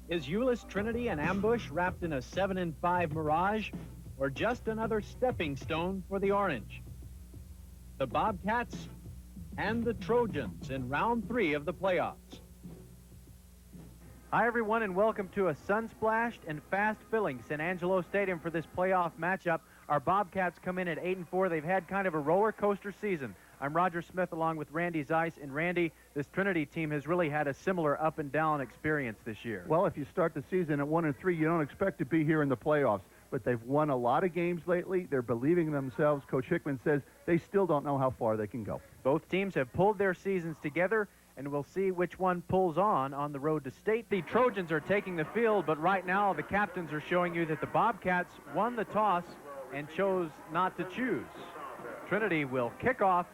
Is Euless Trinity an ambush wrapped in a 7-5 mirage, or just another stepping stone for the Orange? The Bobcats and the Trojans in round 3 of the playoffs. Hi, everyone, and welcome to a sun-splashed and fast-filling San Angelo Stadium for this playoff matchup. Our Bobcats come in at 8-4. They've had kind of a roller coaster season. I'm Roger Smith along with Randy Zeiss. And Randy, this Trinity team has really had a similar up and down experience this year. Well, if you start the season at 1-3, you don't expect to be here in the playoffs. But they've won a lot of games lately. They're believing in themselves. Coach Hickman says they still don't know how far they can go. Both teams have pulled their seasons together, and we'll see which one pulls on the road to state. The Trojans are taking the field, but right now the captains are showing you that the Bobcats won the toss and chose not to choose. Trinity will kick off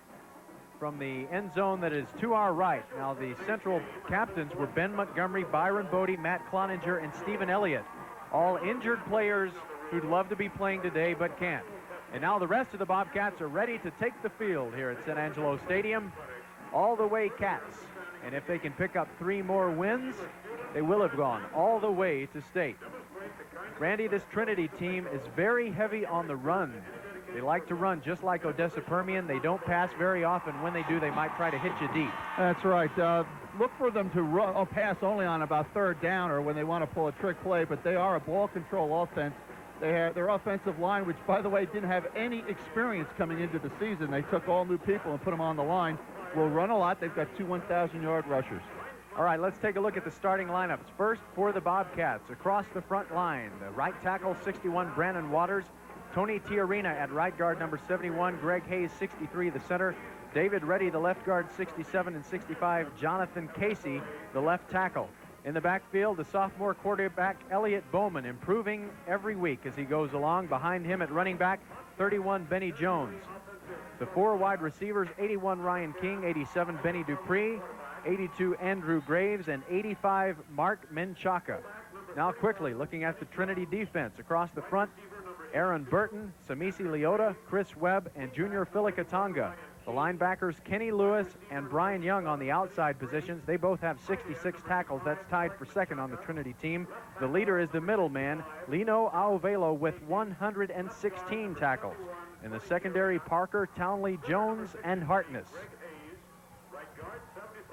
from the end zone that is to our right. Now, the central captains were Ben Montgomery, Byron Bodie, Matt Cloninger, and Stephen Elliott, all injured players who'd love to be playing today but can't. And now the rest of the Bobcats are ready to take the field here at San Angelo Stadium. All the way Cats. And if they can pick up 3 more wins, they will have gone all the way to state. Randy, this Trinity team is very heavy on the run. They like to run just like Odessa Permian. They don't pass very often. When they do, they might try to hit you deep. That's right. Look for them to run, pass only on about 3rd down or when they want to pull a trick play, but they are a ball control offense. They have their offensive line, which, by the way, didn't have any experience coming into the season. They took all new people and put them on the line. Will run a lot. They've got 2 1,000-yard rushers. All right, let's take a look at the starting lineups. First, for the Bobcats, across the front line, the right tackle, 61, Brandon Waters. Tony Tiarina at right guard, number 71. Greg Hayes, 63, the center. David Reddy, the left guard, 67 and 65. Jonathan Casey, the left tackle. In the backfield, the sophomore quarterback, Elliott Bowman, improving every week as he goes along. Behind him at running back, 31, Benny Jones. The 4 wide receivers, 81, Ryan King, 87, Benny Dupree, 82, Andrew Graves, and 85, Mark Menchaca. Now quickly, looking at the Trinity defense. Across the front, Aaron Burton, Samisi Leota, Chris Webb, and Junior Filicatanga. The linebackers, Kenny Lewis and Brian Young on the outside positions. They both have 66 tackles. That's tied for second on the Trinity team. The leader is the middleman, Lino Auvelo, with 116 tackles. In the secondary, Parker, Townley, Jones, and Hartness.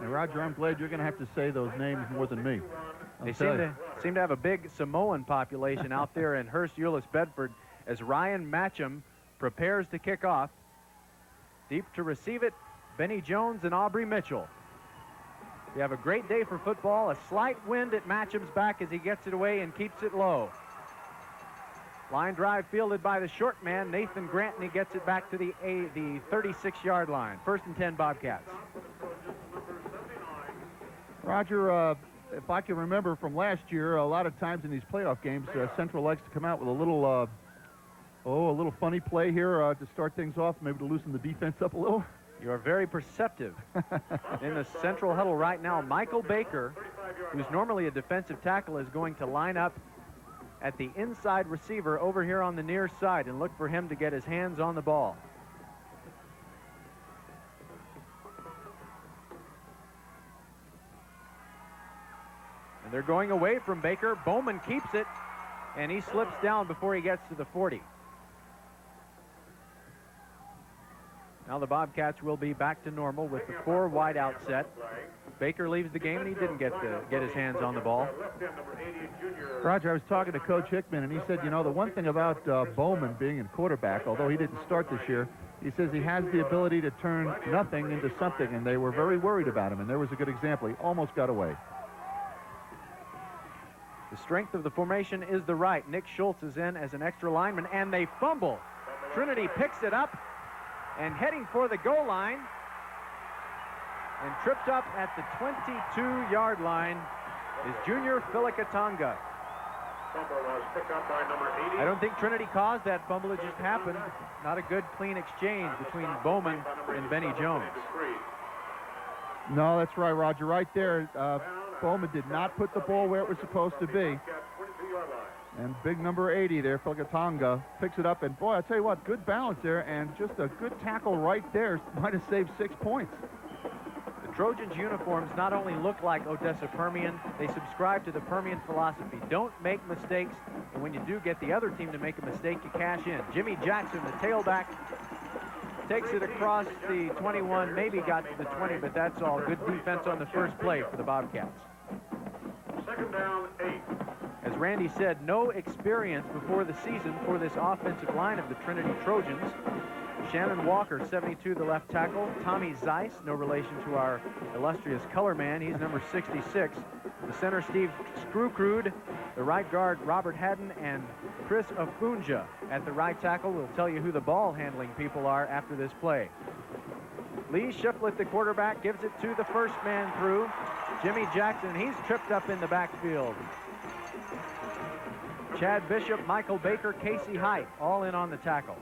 And Roger, I'm glad you're going to have to say those names more than me. They seem to have a big Samoan population out there in Hurst, Euless, Bedford, as Ryan Matcham prepares to kick off. Deep to receive it, Benny Jones and Aubrey Mitchell. We have a great day for football. A slight wind at Matcham's back as he gets it away and keeps it low. Line drive fielded by the short man, Nathan Grant, and he gets it back to the 36-yard line. 1st and 10 Bobcats. Roger, if I can remember from last year, a lot of times in these playoff games, Central likes to come out with a little funny play here to start things off, maybe to loosen the defense up a little. You are very perceptive. In the central huddle right now, Michael Baker, who's normally a defensive tackle, is going to line up at the inside receiver over here on the near side and look for him to get his hands on the ball. And they're going away from Baker. Bowman keeps it, and he slips down before he gets to the 40. Now the Bobcats will be back to normal with the 4 wide out set. Baker leaves the game, and he didn't get his hands on the ball. Roger, I was talking to Coach Hickman, and he said, you know, the one thing about Bowman being in quarterback, although he didn't start this year, he says he has the ability to turn nothing into something, and they were very worried about him, and there was a good example. He almost got away. The strength of the formation is the right. Nick Schultz is in as an extra lineman, and they fumble. Trinity picks it up, and heading for the goal line, and tripped up at the 22-yard line is Junior Filicatanga. I don't think Trinity caused that fumble. It just happened. Not a good, clean exchange between Bowman and Benny Jones. No, that's right, Roger. Right there, Bowman did not put the ball where it was supposed to be. And big number 80 there, Filicatanga, picks it up. And, boy, I'll tell you what, good balance there and just a good tackle right there. Might have saved 6 points. The Trojans uniforms not only look like Odessa Permian, they subscribe to the Permian philosophy. Don't make mistakes, and when you do get the other team to make a mistake, you cash in. Jimmy Jackson, the tailback, takes it across the 21, maybe got to the 20, but that's all. Good defense on the first play for the Bobcats. Second down, 8. As Randy said, no experience before the season for this offensive line of the Trinity Trojans. Shannon Walker, 72, the left tackle. Tommy Zeiss, no relation to our illustrious color man. He's number 66. The center, Steve Screwcrude. The right guard, Robert Haddon, and Chris Afunja at the right tackle. We'll tell you who the ball handling people are after this play. Lee Shiflett, the quarterback, gives it to the first man through, Jimmy Jackson. He's tripped up in the backfield. Chad Bishop, Michael Baker, Casey Height, all in on the tackle.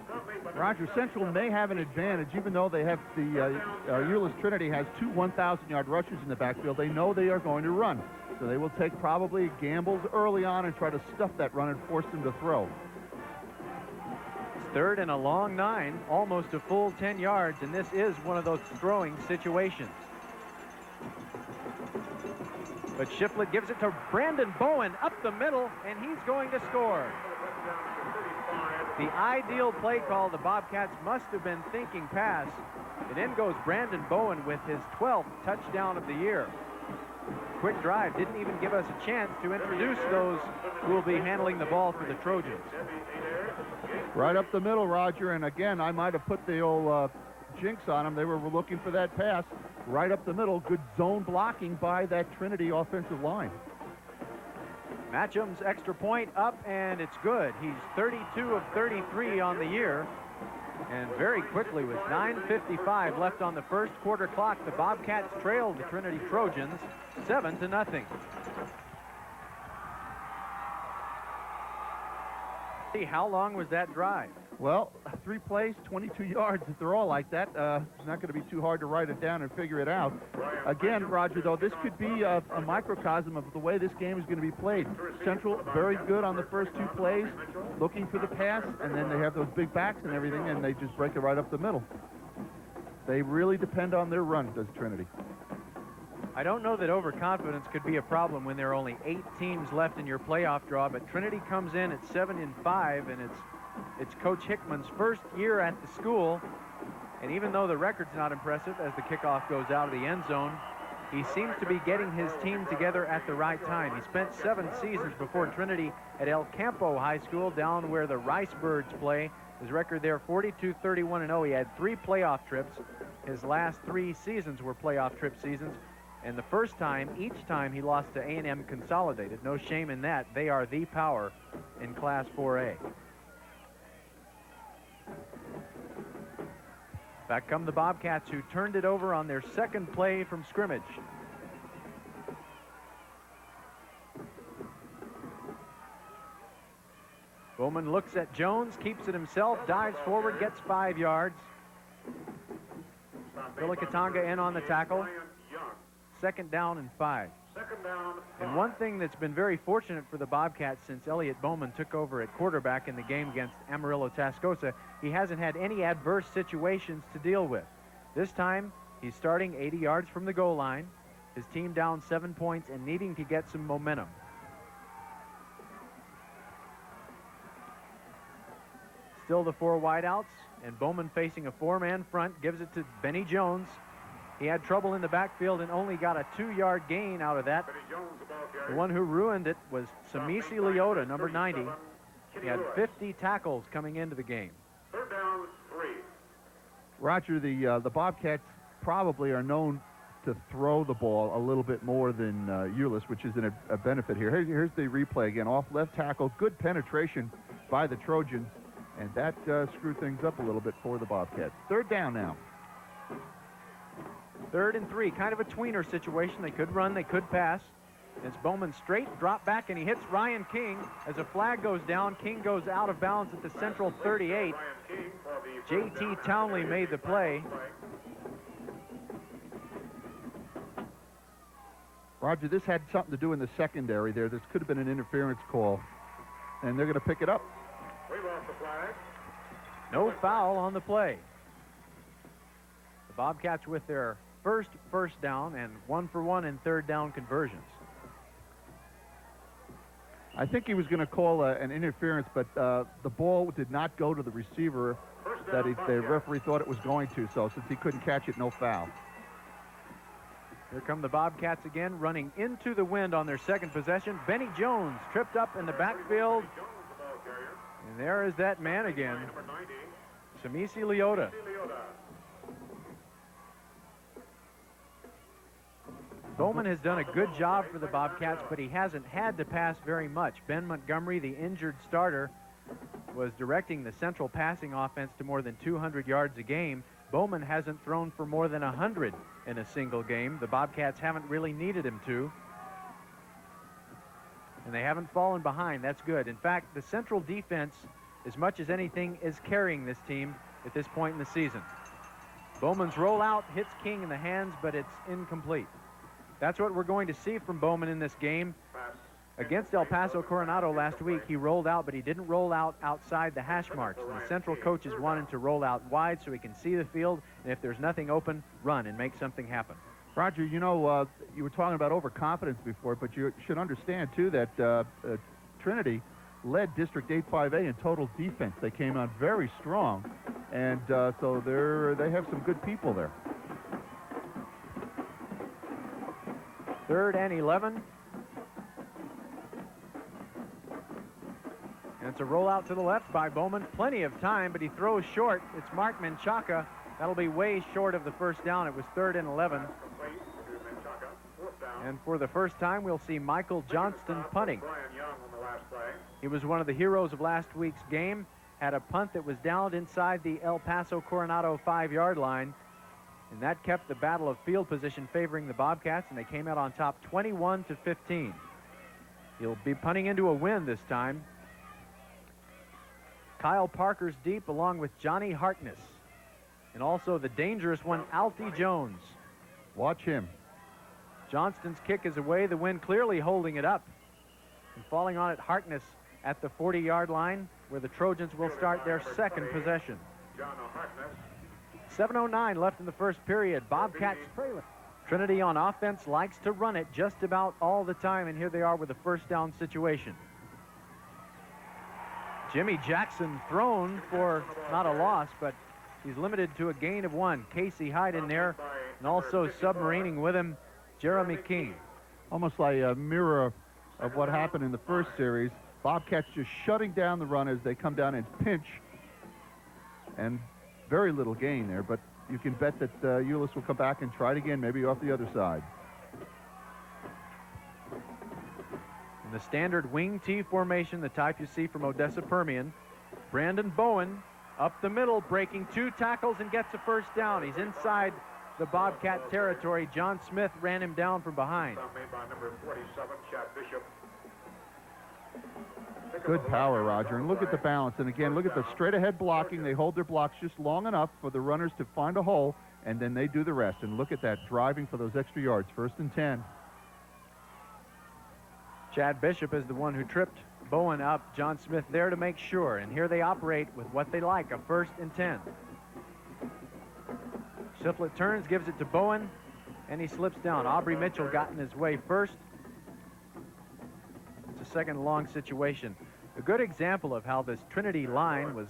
Roger, Central may have an advantage, even though they have the Euless Trinity has two 1,000-yard rushers in the backfield. They know they are going to run, so they will take probably gambles early on and try to stuff that run and force them to throw. It's third and a long 9, almost a full 10 yards, and this is one of those throwing situations. But Shiflett gives it to Brandon Bowen up the middle, and he's going to score. The ideal play call, the Bobcats must have been thinking pass. And in goes Brandon Bowen with his 12th touchdown of the year. Quick drive, didn't even give us a chance to introduce those who will be handling the ball for the Trojans. Right up the middle, Roger, and again, I might have put the old jinx on them. They were looking for that pass. Right up the middle, good zone blocking by that Trinity offensive line. Matchum's extra point up, and it's good. He's 32 of 33 on the year. And very quickly, with 9:55 left on the first quarter clock, the Bobcats trailed the Trinity Trojans 7-0. How long was that drive? Well, 3 plays, 22 yards. If they're all like that, it's not going to be too hard to write it down and figure it out. Again, Roger, though, this could be a microcosm of the way this game is going to be played. Central, very good on the first 2 plays, looking for the pass, and then they have those big backs and everything, and they just break it right up the middle. They really depend on their run, does Trinity. I don't know that overconfidence could be a problem when there are only 8 teams left in your playoff draw, but Trinity comes in at 7-5, and it's Coach Hickman's first year at the school. And even though the record's not impressive as the kickoff goes out of the end zone, he seems to be getting his team together at the right time. He spent 7 seasons before Trinity at El Campo High School, down where the Rice Birds play. His record there, 42-31-0. He had 3 playoff trips. His last 3 seasons were playoff trip seasons. And the first time, each time he lost to A&M Consolidated. No shame in that. They are the power in Class 4A. Back come the Bobcats, who turned it over on their second play from scrimmage. Bowman looks at Jones, keeps it himself, dives forward, gets 5 yards. Katanga in on the tackle. Second down and 5. And one thing that's been very fortunate for the Bobcats since Elliot Bowman took over at quarterback in the game against Amarillo Tascosa, he hasn't had any adverse situations to deal with. This time, he's starting 80 yards from the goal line, his team down 7 points and needing to get some momentum. Still the 4 wideouts, and Bowman facing a 4-man front, gives it to Benny Jones. He had trouble in the backfield and only got a 2-yard gain out of that. The one who ruined it was Samisi Leota, number 90. He had 50 tackles coming into the game. Third down, 3. Roger, the Bobcats probably are known to throw the ball a little bit more than Euless, which is a benefit here. Here's the replay again. Off left tackle, good penetration by the Trojans, and that screwed things up a little bit for the Bobcats. Third down now. 3rd and 3, kind of a tweener situation. They could run, they could pass. It's Bowman straight, drop back, and he hits Ryan King. As a flag goes down, King goes out of bounds at the Central 38. J.T. Townley made the play. Roger, this had something to do in the secondary there. This could have been an interference call, and they're going to pick it up. Wave off the flag. No foul on the play. The Bobcats with their first down and 1 for 1 in third down conversions. I think he was going to call an interference, but the ball did not go to the receiver that the referee thought it was going to. So since he couldn't catch it, no foul. Here come the Bobcats again, running into the wind on their second possession. Benny Jones tripped up in the backfield. And there is that man again, Samisi Leota. Bowman has done a good job for the Bobcats, but he hasn't had to pass very much. Ben Montgomery, the injured starter, was directing the Central passing offense to more than 200 yards a game. Bowman hasn't thrown for more than 100 in a single game. The Bobcats haven't really needed him to. And they haven't fallen behind. That's good. In fact, the Central defense, as much as anything, is carrying this team at this point in the season. Bowman's rollout hits King in the hands, but it's incomplete. That's what we're going to see from Bowman in this game. Against El Paso Coronado last week, he rolled out, but he didn't roll out outside the hash marks. And the Central coaches want him to roll out wide so he can see the field, and if there's nothing open, run and make something happen. Roger, you know, you were talking about overconfidence before, but you should understand, too, that Trinity led District 8-5A in total defense. They came out very strong, and so they have some good people there. 3rd and 11. And it's a rollout to the left by Bowman. Plenty of time, but he throws short. It's Mark Menchaca. That'll be way short of the first down. It was 3rd and 11. And for the first time, we'll see Michael Johnston punting. He was one of the heroes of last week's game. Had a punt that was downed inside the El Paso Coronado 5-yard line. And that kept the battle of field position favoring the Bobcats, and they came out on top 21-15. He'll be punting into a win this time. Kyle Parker's deep along with Johnny Harkness. And also the dangerous one, Alfie Jones. Watch him. Johnston's kick is away, the wind clearly holding it up. And falling on it, Harkness at the 40-yard line, where the Trojans will start their second possession. 7:09 left in the first period. Bobcats trailing. Trinity on offense likes to run it just about all the time, and here they are with a first down situation. Jimmy Jackson thrown for not a loss, but he's limited to a gain of 1. Casey Hyde in there, and also submarining with him, Jeremy King. Almost like a mirror of what happened in the first series. Bobcats just shutting down the run as they come down and pinch. And very little gain there, but you can bet that Euless will come back and try it again, maybe off the other side. In the standard wing T formation, the type you see from Odessa Permian, Brandon Bowen up the middle, breaking 2 tackles and gets a first down. He's inside the Bobcat territory. John Smith ran him down from behind. Made by number 47, Chad Bishop. Good power, Roger. And look at the balance. And again, look at the straight ahead blocking. They hold their blocks just long enough for the runners to find a hole, and then they do the rest. And look at that, driving for those extra yards. 1st and 10. Chad Bishop is the one who tripped Bowen up. John Smith there to make sure. And here they operate with what they like, a 1st and 10. Shiflett turns, gives it to Bowen, and he slips down. Aubrey Mitchell got in his way first. It's a 2nd and long situation. A good example of how this Trinity line was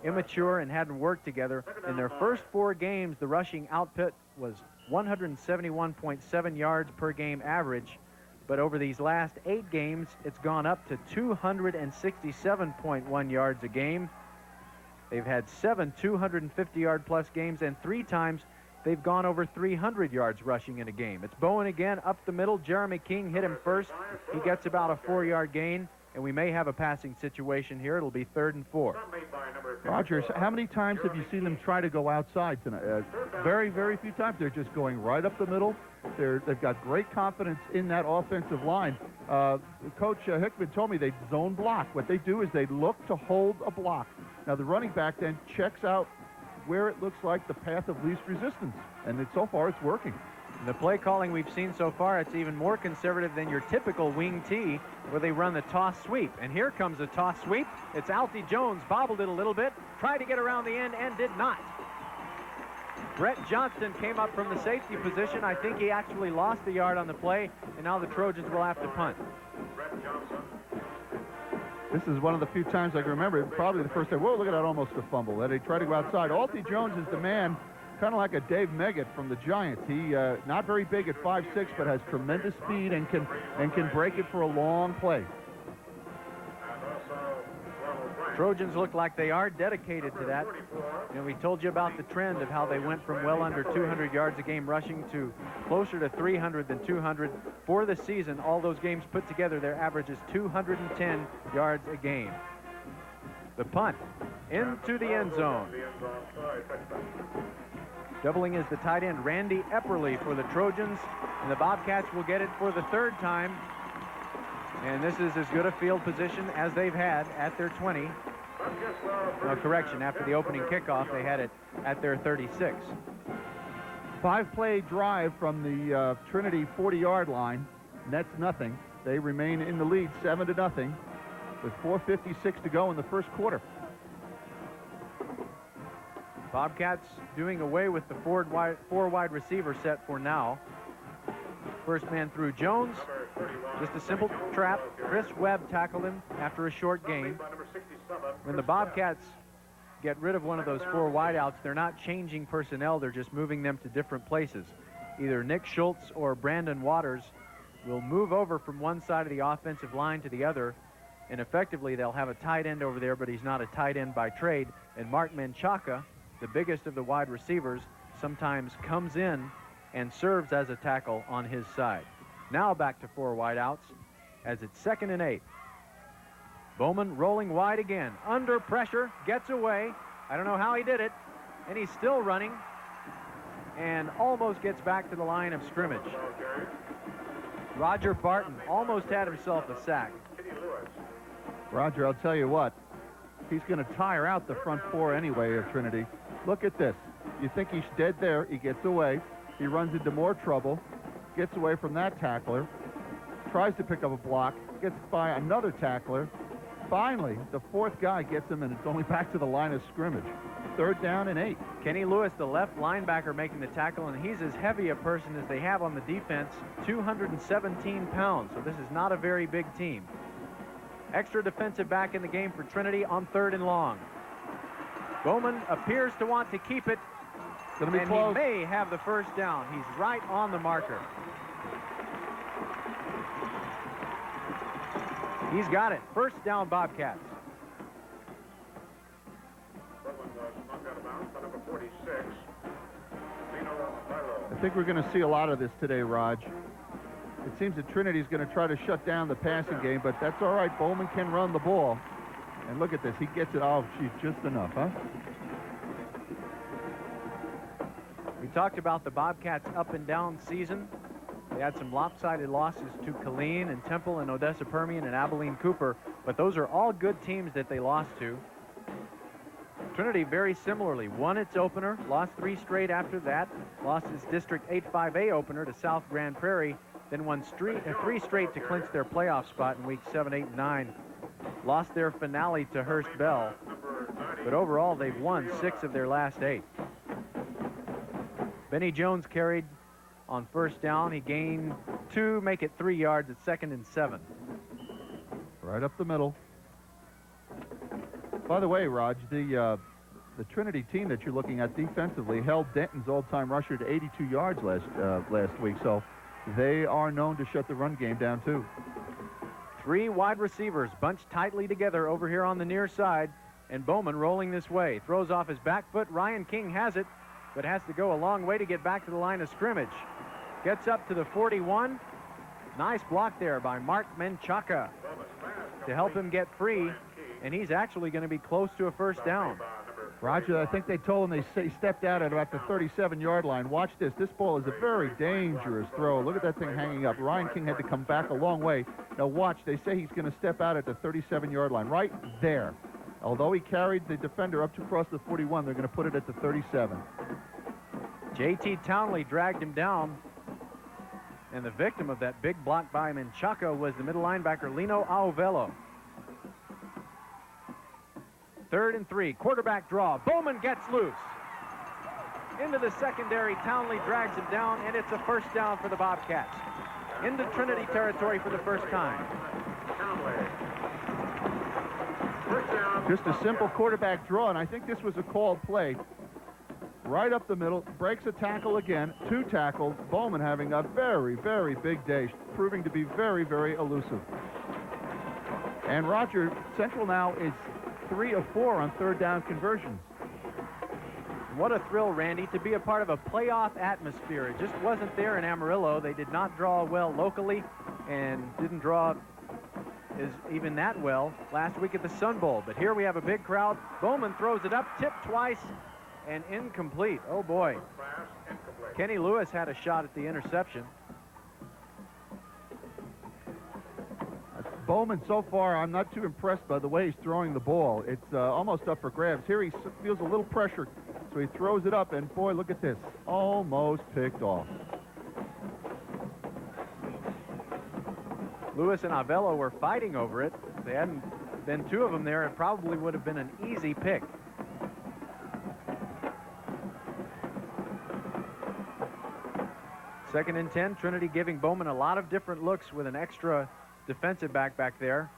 immature and hadn't worked together. In their first 4 games, the rushing output was 171.7 yards per game average. But over these last 8 games, it's gone up to 267.1 yards a game. They've had 7 250-yard-plus games, and 3 times they've gone over 300 yards rushing in a game. It's Bowen again up the middle. Jeremy King hit him first. He gets about a 4-yard gain, and we may have a passing situation here. It'll be 3rd and 4. Rogers, how many times have you seen them try to go outside tonight? Very, very few times. They're just going right up the middle. They've got great confidence in that offensive line. Coach Hickman told me they zone block. What they do is they look to hold a block. Now, the running back then checks out where it looks like the path of least resistance, and so far it's working. In the play calling we've seen so far, it's even more conservative than your typical wing T, where they run the toss sweep. And here comes a toss sweep. It's Alfie Jones, bobbled it a little bit, tried to get around the end and did not. Brett Johnston came up from the safety position. I think he actually lost a yard on the play, and now the Trojans will have to punt. Brett Johnson. This is one of the few times I can remember, probably the first time. Whoa, look at that, almost a fumble. They try to go outside. Alty Jones is the man, kind of like a Dave Meggett from the Giants. He not very big at 5'6", but has tremendous speed and can break it for a long play. Trojans look like they are dedicated to that. You know, we told you about the trend of how they went from well under 200 yards a game rushing to closer to 300 than 200 for the season. All those games put together, their average is 210 yards a game. The punt into the end zone. Doubling is the tight end Randy Epperly for the Trojans, and the Bobcats will get it for the third time. And this is as good a field position as they've had at their 20. No, correction, after the opening kickoff, they had it at their 36. 5-play drive from the Trinity 40-yard line. Nets nothing. They remain in the lead 7-0 with 4:56 to go in the first quarter. Bobcats doing away with the four wide receiver set for now. First man through Jones. Just a simple trap. Chris Webb tackled him after a short gain. When the Bobcats get rid of one of those four wideouts, they're not changing personnel. They're just moving them to different places. Either Nick Schultz or Brandon Waters will move over from one side of the offensive line to the other, and effectively they'll have a tight end over there, but he's not a tight end by trade. And Mark Menchaca, the biggest of the wide receivers, sometimes comes in and serves as a tackle on his side. Now back to four wideouts as it's 2nd and 8. Bowman rolling wide again. Under pressure, gets away. I don't know how he did it. And he's still running and almost gets back to the line of scrimmage. Roger Barton almost had himself a sack. Roger, I'll tell you what, he's going to tire out the front four anyway of Trinity. Look at this. You think he's dead there. He gets away. He runs into more trouble. Gets away from that tackler, tries to pick up a block, gets by another tackler. Finally, the fourth guy gets him, and it's only back to the line of scrimmage. 3rd down and 8. Kenny Lewis, the left linebacker, making the tackle, and he's as heavy a person as they have on the defense, 217 pounds, so this is not a very big team. Extra defensive back in the game for Trinity on 3rd and long. Bowman appears to want to keep it, Gonna be and close. he may have the first down. He's right on the marker. He's got it. First down, Bobcats. I think we're going to see a lot of this today, Raj. It seems that Trinity's going to try to shut down the passing game, but that's all right. Bowman can run the ball. And look at this. He gets it. Oh, geez, just enough, huh? We talked about the Bobcats' up and down season. They had some lopsided losses to Killeen and Temple and Odessa Permian and Abilene Cooper, but those are all good teams that they lost to. Trinity very similarly won its opener, lost 3 straight after that, lost its District 8-5A opener to South Grand Prairie, then won 3 straight to clinch their playoff spot in weeks 7, 8, and 9. Lost their finale to Hearst Bell, but overall they've won 6 of their last 8. Benny Jones carried on first down. He gained 2, make it 3 yards at 2nd and 7. Right up the middle. By the way, Raj, the Trinity team that you're looking at defensively held Denton's all-time rusher to 82 yards last week, so they are known to shut the run game down too. 3 wide receivers bunched tightly together over here on the near side, and Bowman rolling this way. Throws off his back foot. Ryan King has it, but has to go a long way to get back to the line of scrimmage. Gets up to the 41. Nice block there by Mark Menchaca to help him get free, and he's actually going to be close to a first down. Roger, I think they told him they stepped out at about the 37-yard line. Watch this. This ball is a very dangerous throw. Look at that thing hanging up. Ryan King had to come back a long way. Now watch. They say he's going to step out at the 37-yard line. Right there. Although he carried the defender up to across the 41, they're going to put it at the 37. J.T. Townley dragged him down, and the victim of that big block by Menchaca was the middle linebacker, Lino Auvelo. 3rd and 3, quarterback draw. Bowman gets loose. into the secondary. Townley drags him down, and it's a first down for the Bobcats. Into Trinity territory for the first time. Just a simple quarterback draw, and I think this was a called play. Right up the middle, breaks a tackle again, 2 tackles. Bowman having a very, very big day, proving to be very, very elusive. And Roger, Central now is 3 of 4 on third down conversions. What a thrill, Randy, to be a part of a playoff atmosphere. It just wasn't there in Amarillo. They did not draw well locally and didn't draw even that well last week at the Sun Bowl. But here we have a big crowd. Bowman throws it up, tipped twice, and incomplete. Oh, boy. Kenny Lewis had a shot at the interception. Bowman, so far, I'm not too impressed by the way he's throwing the ball. It's almost up for grabs. Here he feels a little pressure, so he throws it up, and boy, look at this. Almost picked off. Lewis and Avello were fighting over it. If there hadn't been 2 of them there, it probably would have been an easy pick. Second and 10, Trinity giving Bowman a lot of different looks with an extra defensive back there.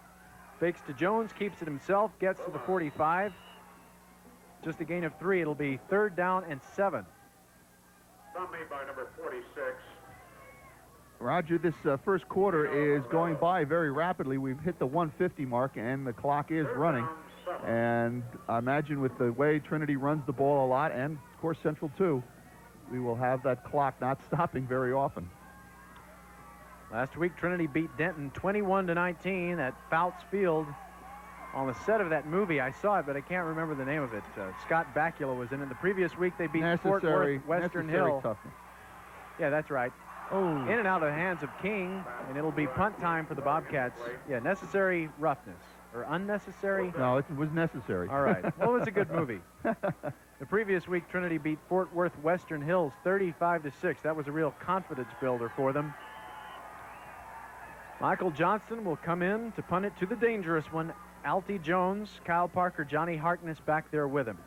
Fakes to Jones, keeps it himself, gets to the 45. Just a gain of 3. It'll be third down and 7. Stop made by number 46. Roger, this first quarter is going by very rapidly. We've hit the 150 mark, and the clock is running. And I imagine with the way Trinity runs the ball a lot, and of course Central too, we will have that clock not stopping very often. Last week, Trinity beat Denton 21-19 at Fouts Field. On the set of that movie, I saw it, but I can't remember the name of it. Scott Bakula was in it. The previous week, they beat Fort Worth Western Hill. Toughness. Yeah, that's right. Oh. In and out of the hands of King, and it'll be punt time for the Bobcats. Yeah, necessary roughness. Or unnecessary? No, it was necessary. All right. Well, it was a good movie. The previous week, Trinity beat Fort Worth Western Hills 35-6. That was a real confidence builder for them. Michael Johnston will come in to punt it to the dangerous one. Altie Jones, Kyle Parker, Johnny Harkness back there with him.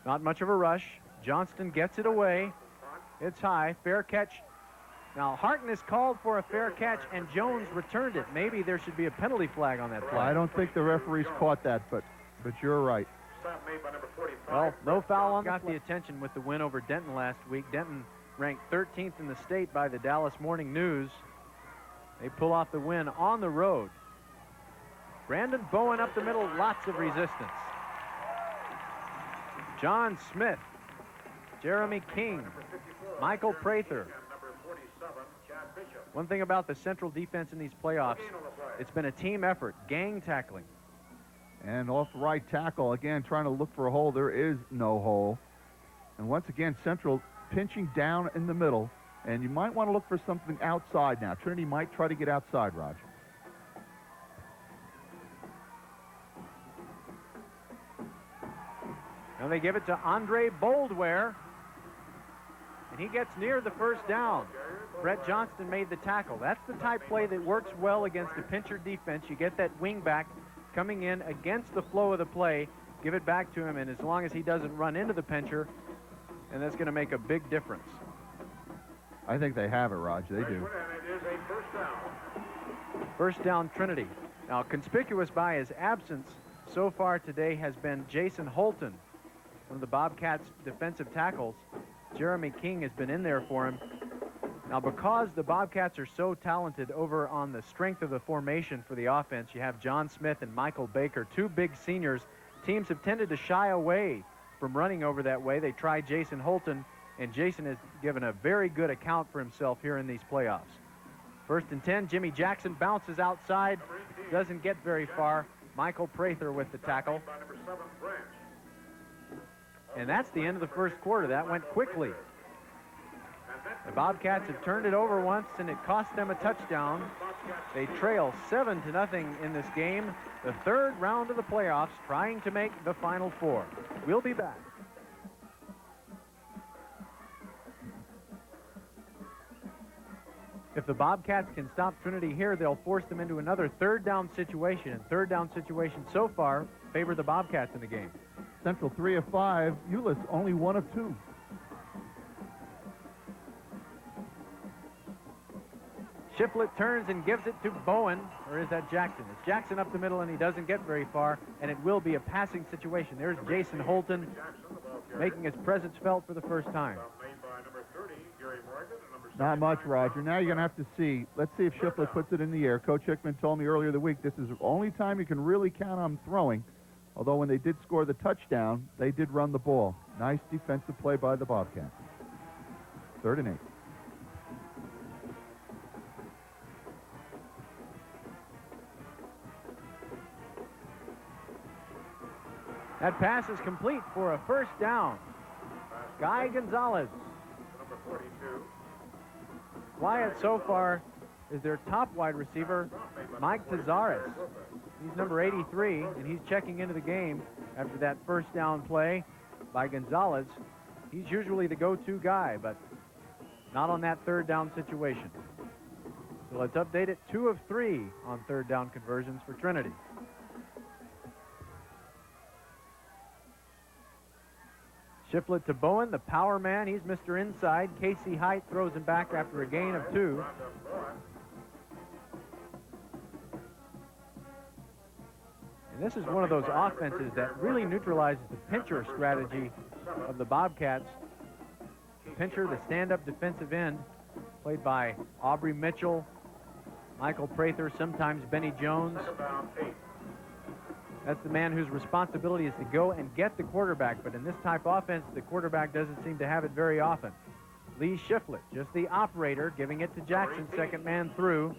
Not much of a rush. Johnston gets it away. It's high. Fair catch. Now, Harkness called for a fair catch, and Jones returned it. Maybe there should be a penalty flag on that play. I don't think the referees caught that, but you're right. Stop made by number 45. Well, no foul on got the attention with the win over Denton last week. Denton ranked 13th in the state by the Dallas Morning News. They pull off the win on the road. Brandon Bowen up the middle, lots of resistance. John Smith, Jeremy King, Michael Prather. One thing about the Central defense in these playoffs, it's been a team effort, gang tackling. And off right tackle, again, trying to look for a hole. There is no hole. And once again, Central pinching down in the middle. And you might want to look for something outside now. Trinity might try to get outside, Roger. Now they give it to Andre Boldware. And he gets near the first down. Brett Johnston made the tackle. That's the type play that works well against a pincher defense. You get that wing back coming in against the flow of the play, give it back to him, and as long as he doesn't run into the pincher, and that's going to make a big difference. I think they have it, Raj. They do. And it is a first down. First down, Trinity. Now, conspicuous by his absence so far today has been Jason Holton, one of the Bobcats' defensive tackles. Jeremy King has been in there for him. Now, because the Bobcats are so talented over on the strength of the formation for the offense, you have John Smith and Michael Baker, 2 big seniors. Teams have tended to shy away from running over that way. They tried Jason Holton, and Jason has given a very good account for himself here in these playoffs. First and 10, Jimmy Jackson bounces outside, doesn't get very far. Michael Prather with the tackle. And that's the end of the first quarter. That went quickly. The Bobcats have turned it over once, and it cost them a touchdown. They trail 7-0 in this game. The third round of the playoffs, trying to make the Final Four. We'll be back. If the Bobcats can stop Trinity here, they'll force them into another third down situation. And third down situations so far favor the Bobcats in the game. Central 3 of 5. Euless only 1 of 2. Shiflett turns and gives it to Bowen, or is that Jackson? It's Jackson up the middle, and he doesn't get very far, and it will be a passing situation. There's Jason Holton making his presence felt for the first time. Not much, Roger. Now you're going to have to see. Let's see if Shiflett puts it in the air. Coach Hickman told me earlier the week this is the only time you can really count on him throwing, although when they did score the touchdown, they did run the ball. Nice defensive play by the Bobcats. 3rd and 8. That pass is complete for a first down. Guy Gonzalez. Number 42. Wyatt so far is their top wide receiver, Mike Tazares. He's number 83, and he's checking into the game after that first down play by Gonzalez. He's usually the go-to guy, but not on that third down situation. So let's update it. 2 of 3 on third down conversions for Trinity. Shiflett to Bowen, the power man. He's Mr. Inside. Casey Height throws him back after a gain of 2. And this is one of those offenses that really neutralizes the pincher strategy of the Bobcats. Pincher, the stand-up defensive end, played by Aubrey Mitchell, Michael Prather, sometimes Benny Jones. That's the man whose responsibility is to go and get the quarterback, but in this type of offense, the quarterback doesn't seem to have it very often. Lee Shiflett, just the operator, giving it to Jackson, second man through.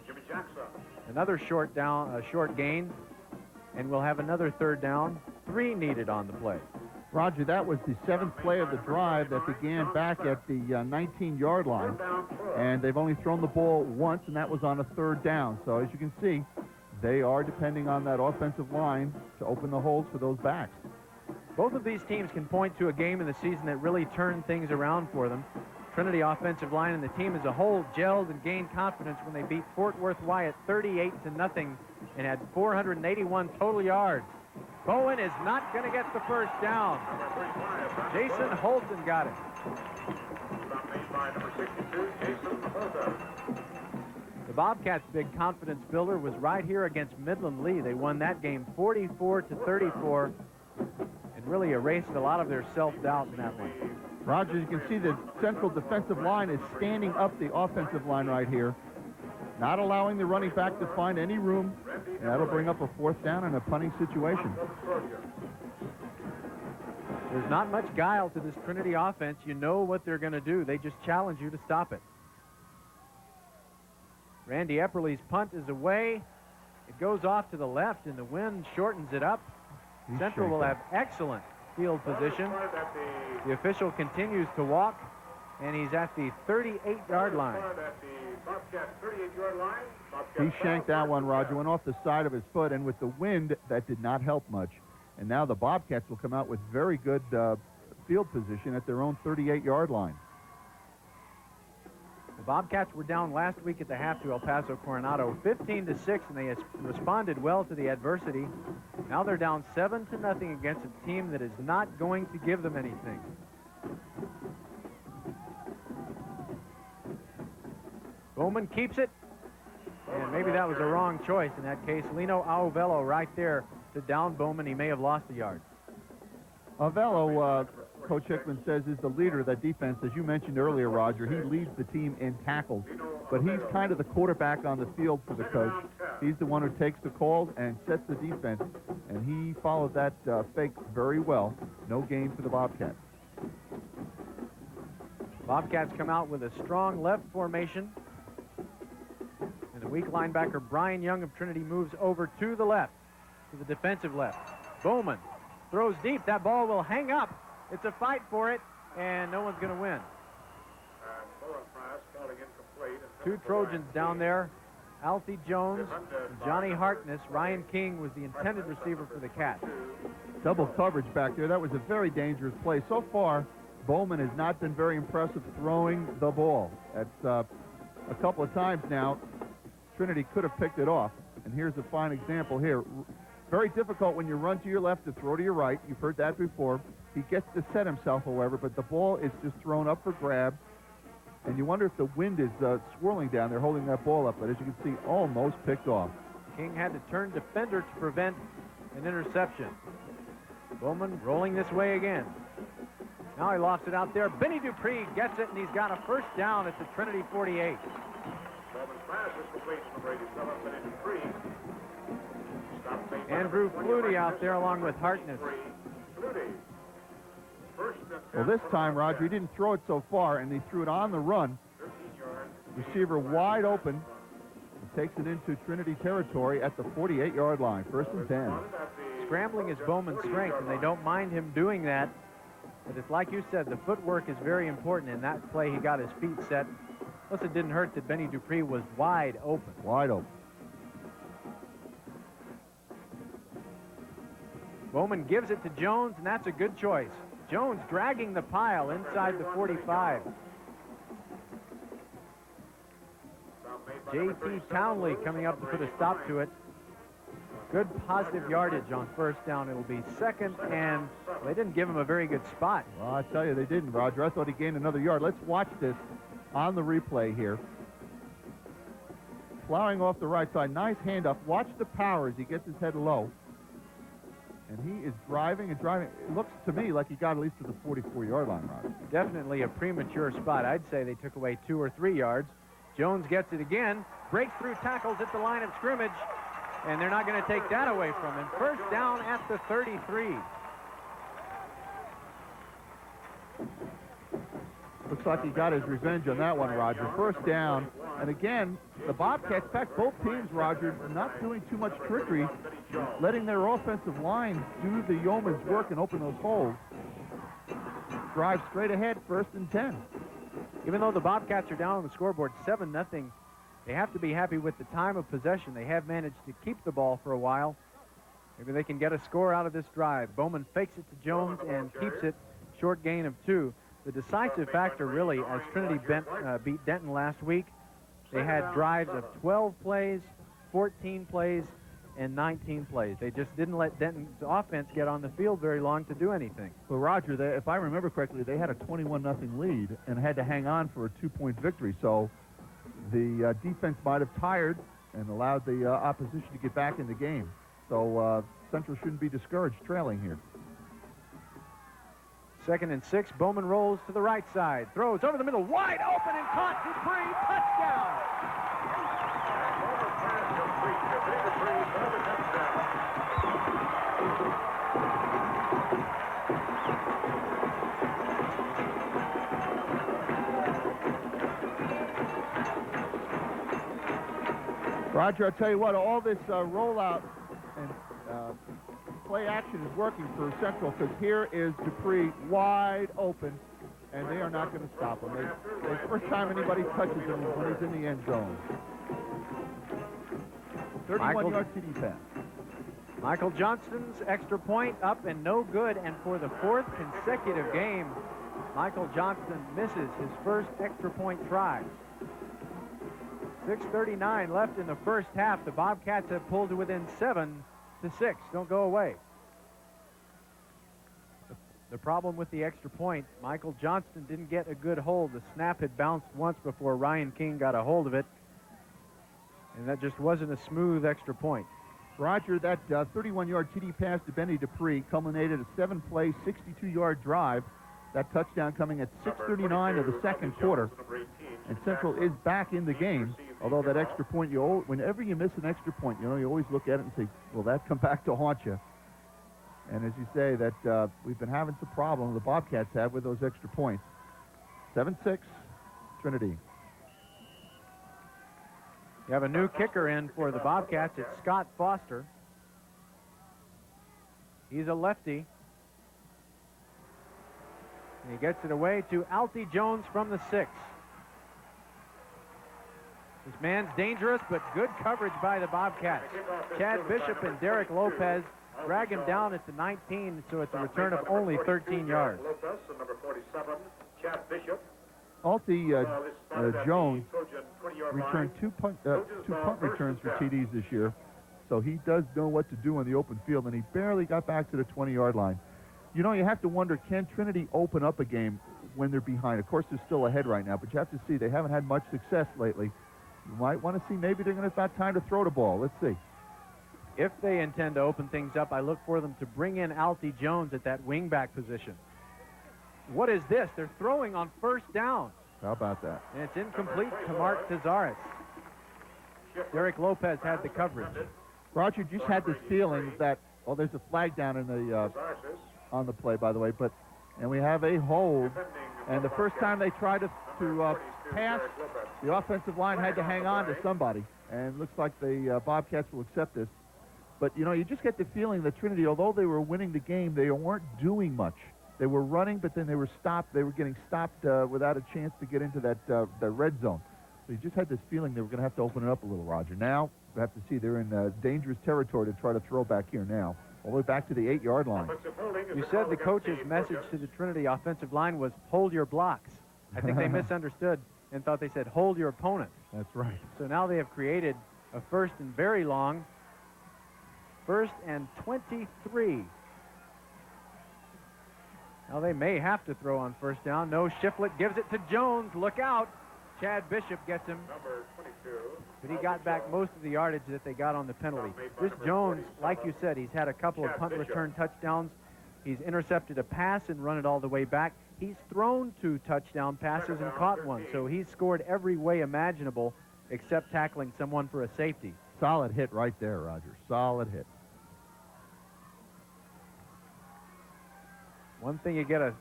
Another short gain, and we'll have another third down. 3 needed on the play. Roger, that was the 7th play of the drive that began back at the 19-yard line, and they've only thrown the ball once, and that was on a 3rd down. So as you can see, they are depending on that offensive line to open the holes for those backs. Both of these teams can point to a game in the season that really turned things around for them. Trinity offensive line and the team as a whole gelled and gained confidence when they beat Fort Worth Wyatt 38-0 and had 481 total yards. Bowen is not going to get the first down. Jason Holton got it. The Bobcats' big confidence builder was right here against Midland Lee. They won that game 44-34 and really erased a lot of their self-doubt in that one. Roger, you can see the central defensive line is standing up the offensive line right here, not allowing the running back to find any room, and that'll bring up a 4th down and a punting situation. There's not much guile to this Trinity offense. You know what they're going to do. They just challenge you to stop it. Randy Epperly's punt is away. It goes off to the left, and the wind shortens it up. Central will have excellent field position. The official continues to walk, and he's at the 38-yard line. He shanked that one, Roger. Went off the side of his foot, and with the wind, that did not help much. And now the Bobcats will come out with very good field position at their own 38-yard line. The Bobcats were down last week at the half to El Paso Coronado 15-6, and they responded well to the adversity. Now they're down 7-0 against a team that is not going to give them anything. Bowman keeps it, and maybe that was a wrong choice in that case. Lino Auvello right there to down Bowman. He may have lost a yard. Auvello, Coach Hickman says, is the leader of that defense. As you mentioned earlier, Roger, he leads the team in tackles, but he's kind of the quarterback on the field for the coach. He's the one who takes the calls and sets the defense, and he followed that fake very well. No gain for the Bobcats. Bobcats come out with a strong left formation, and the weak linebacker Brian Young of Trinity moves over to the left, to the defensive left. Bowman throws deep. That ball will hang up. It's a fight for it, and no one's going to win. 2 Trojans down there. Alfie Jones, and Johnny Harkness. Ryan King was the intended receiver for the Cats. Double coverage back there. That was a very dangerous play. So far, Bowman has not been very impressive throwing the ball. That's a couple of times now, Trinity could have picked it off. And here's a fine example here. Very difficult when you run to your left to throw to your right. You've heard that before. He gets to set himself, however, but the ball is just thrown up for grab. And you wonder if the wind is swirling down there, holding that ball up. But as you can see, almost picked off. King had to turn defender to prevent an interception. Bowman rolling this way again. Now he lofts it out there. Benny Dupree gets it, and he's got a first down at the Trinity 48. Bowman's pass is complete to number 87, Benny Dupree. Stop made by Andrew number Flutie 25, out there along with Hartness. Flutie. First and 10 Well, this time, from Roger, he didn't throw it so far, and he threw it on the run. 13 yards. Receiver wide open. And takes it into Trinity territory at the 48-yard line. First and 10. Scrambling is Bowman's strength, and they don't mind him doing that. But it's like you said, the footwork is very important. In that play, he got his feet set. Plus, it didn't hurt that Benny Dupree was wide open. Wide open. Bowman gives it to Jones, and that's a good choice. Jones dragging the pile inside the 45. J.P. Townley coming up to put a stop to it. Good positive yardage on first down. It'll be second, and they didn't give him a very good spot. Well, I tell you, they didn't, Roger. I thought he gained another yard. Let's watch this on the replay here. Plowing off the right side. Nice handoff. Watch the power as he gets his head low. And he is driving and driving. It looks to me like he got at least to the 44-yard line, Roger. Definitely a premature spot. I'd say they took away 2 or 3 yards. Jones gets it again. Breaks through tackles at the line of scrimmage. And they're not going to take that away from him. First down at the 33. Looks like he got his revenge on that one, Roger. First down. And again, the Bobcats, in fact, both teams, Roger, not doing too much trickery, letting their offensive line do the yeoman's work and open those holes. Drive straight ahead, first and 10. Even though the Bobcats are down on the scoreboard 7-0, they have to be happy with the time of possession. They have managed to keep the ball for a while. Maybe they can get a score out of this drive. Bowman fakes it to Jones and keeps it, short gain of 2. The decisive factor, really, as Trinity beat Denton last week, they had drives of 12 plays, 14 plays, and 19 plays. They just didn't let Denton's offense get on the field very long to do anything. Well, Roger, if I remember correctly, they had a 21-0 lead and had to hang on for a 2-point victory. So the defense might have tired and allowed the opposition to get back in the game. So Central shouldn't be discouraged trailing here. Second and 6, Bowman rolls to the right side, throws over the middle, wide open and caught. Dupree, touchdown! Bowman's pass complete to Benny Dupree for the touchdown. Roger, I'll tell you what, all this rollout and play action is working for Central, because here is Dupree wide open, and they are not going to stop him. The first time anybody touches him is when he's in the end zone. 31-yard TD pass. Michael Johnston's extra point up and no good, and for the 4th consecutive game, Michael Johnston misses his first extra point try. 6:39 left in the first half. The Bobcats have pulled to within 7-6. Don't go away. The problem with the extra point, Michael Johnston didn't get a good hold. The snap had bounced once before Ryan King got a hold of it, and that just wasn't a smooth extra point. Roger, that 31-yard TD pass to Benny Dupree culminated a 7-play, 62-yard drive. That touchdown coming at 6:39 of the second quarter. And Central is back in the game, although that extra point, whenever you miss an extra point, you always look at it and say, will that come back to haunt you? And as you say, that we've been having some problems, the Bobcats have, with those extra points. 7-6, Trinity. You have a new kicker in for the Bobcats. It's Scott Foster. He's a lefty. And he gets it away to Altie Jones from the 6. This man's dangerous, but good coverage by the Bobcats. Chad Bishop and Derek Lopez drag him down at the 19, so it's a return of only 13 yards. Lopez and number 47, Chad Bishop. Jones returned two punt returns for TDs this year, so he does know what to do on the open field, and he barely got back to the 20-yard line. You know, you have to wonder, can Trinity open up a game when they're behind? Of course, they're still ahead right now, but you have to see they haven't had much success lately. You might want to see maybe they're going to have time to throw the ball. Let's see. If they intend to open things up, I look for them to bring in Altie Jones at that wingback position. What is this? They're throwing on first down. How about that? And it's incomplete to Mark Tazares. Derek Lopez had the coverage. Roger just had this feeling that, well, there's a flag down in the on the play, by the way, and we have a hold. And the first time they tried to pass, the offensive line had to hang on to somebody. And it looks like the Bobcats will accept this. But, you know, you just get the feeling that Trinity, although they were winning the game, they weren't doing much. They were running, but then they were stopped. They were getting stopped without a chance to get into that the red zone. So you just had this feeling they were going to have to open it up a little, Roger. Now, we have to see they're in dangerous territory to try to throw back here now, all the way back to the 8-yard line. You said the coach's message to the Trinity offensive line was, hold your blocks. I think they misunderstood and thought they said, hold your opponent. That's right. So now they have created a first and very long, 1st and 23. Now they may have to throw on first down. No, Shiflett gives it to Jones. Look out. Chad Bishop gets him. Number 22. But he got back most of the yardage that they got on the penalty. This Jones, like you said, he's had a couple of punt return touchdowns. He's intercepted a pass and run it all the way back. He's thrown 2 touchdown passes and caught one. So he's scored every way imaginable except tackling someone for a safety. Solid hit right there, Roger. Solid hit. One thing you get a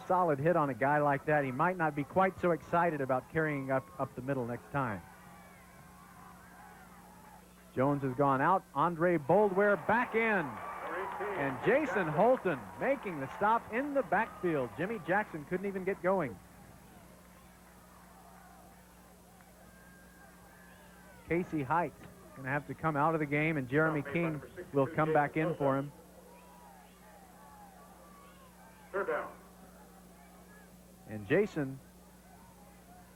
solid hit on a guy like that, he might not be quite so excited about carrying up the middle next time. Jones has gone out. Andre Boldware back in. And Jason Holton making the stop in the backfield. Jimmy Jackson couldn't even get going. Casey Height going to have to come out of the game, and Jeremy King will come back in for him. 3rd down. And Jason,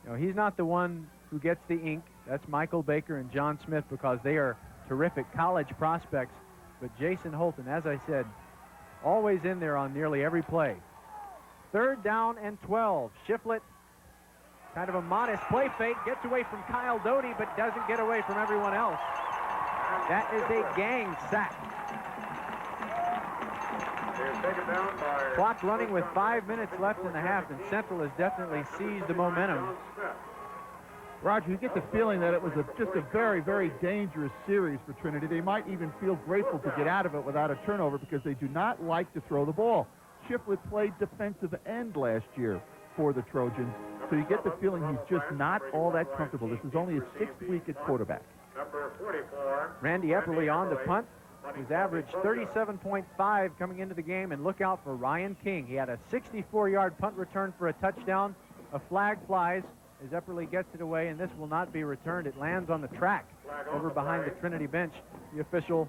you know, he's not the one who gets the ink. That's Michael Baker and John Smith because they are terrific college prospects. But Jason Holton, as I said, always in there on nearly every play. 3rd down and 12. Shiflett, kind of a modest play fake, gets away from Kyle Doty, but doesn't get away from everyone else. That is a gang sack. Taken down by Clock running with 5 minutes left in the half, and Central has definitely seized the momentum. Roger, you get the feeling that it was just a very, very dangerous series for Trinity. They might even feel grateful to get out of it without a turnover because they do not like to throw the ball. Shiflett played defensive end last year for the Trojans, so you get the feeling he's just not all that comfortable. This is only his 6th week at quarterback. number 44. Randy Epperly on the punt. He's averaged 37.5 coming into the game, and look out for Ryan King. He had a 64-yard punt return for a touchdown. A flag flies as Epperly gets it away, and this will not be returned. It lands on the track over behind the Trinity bench. The official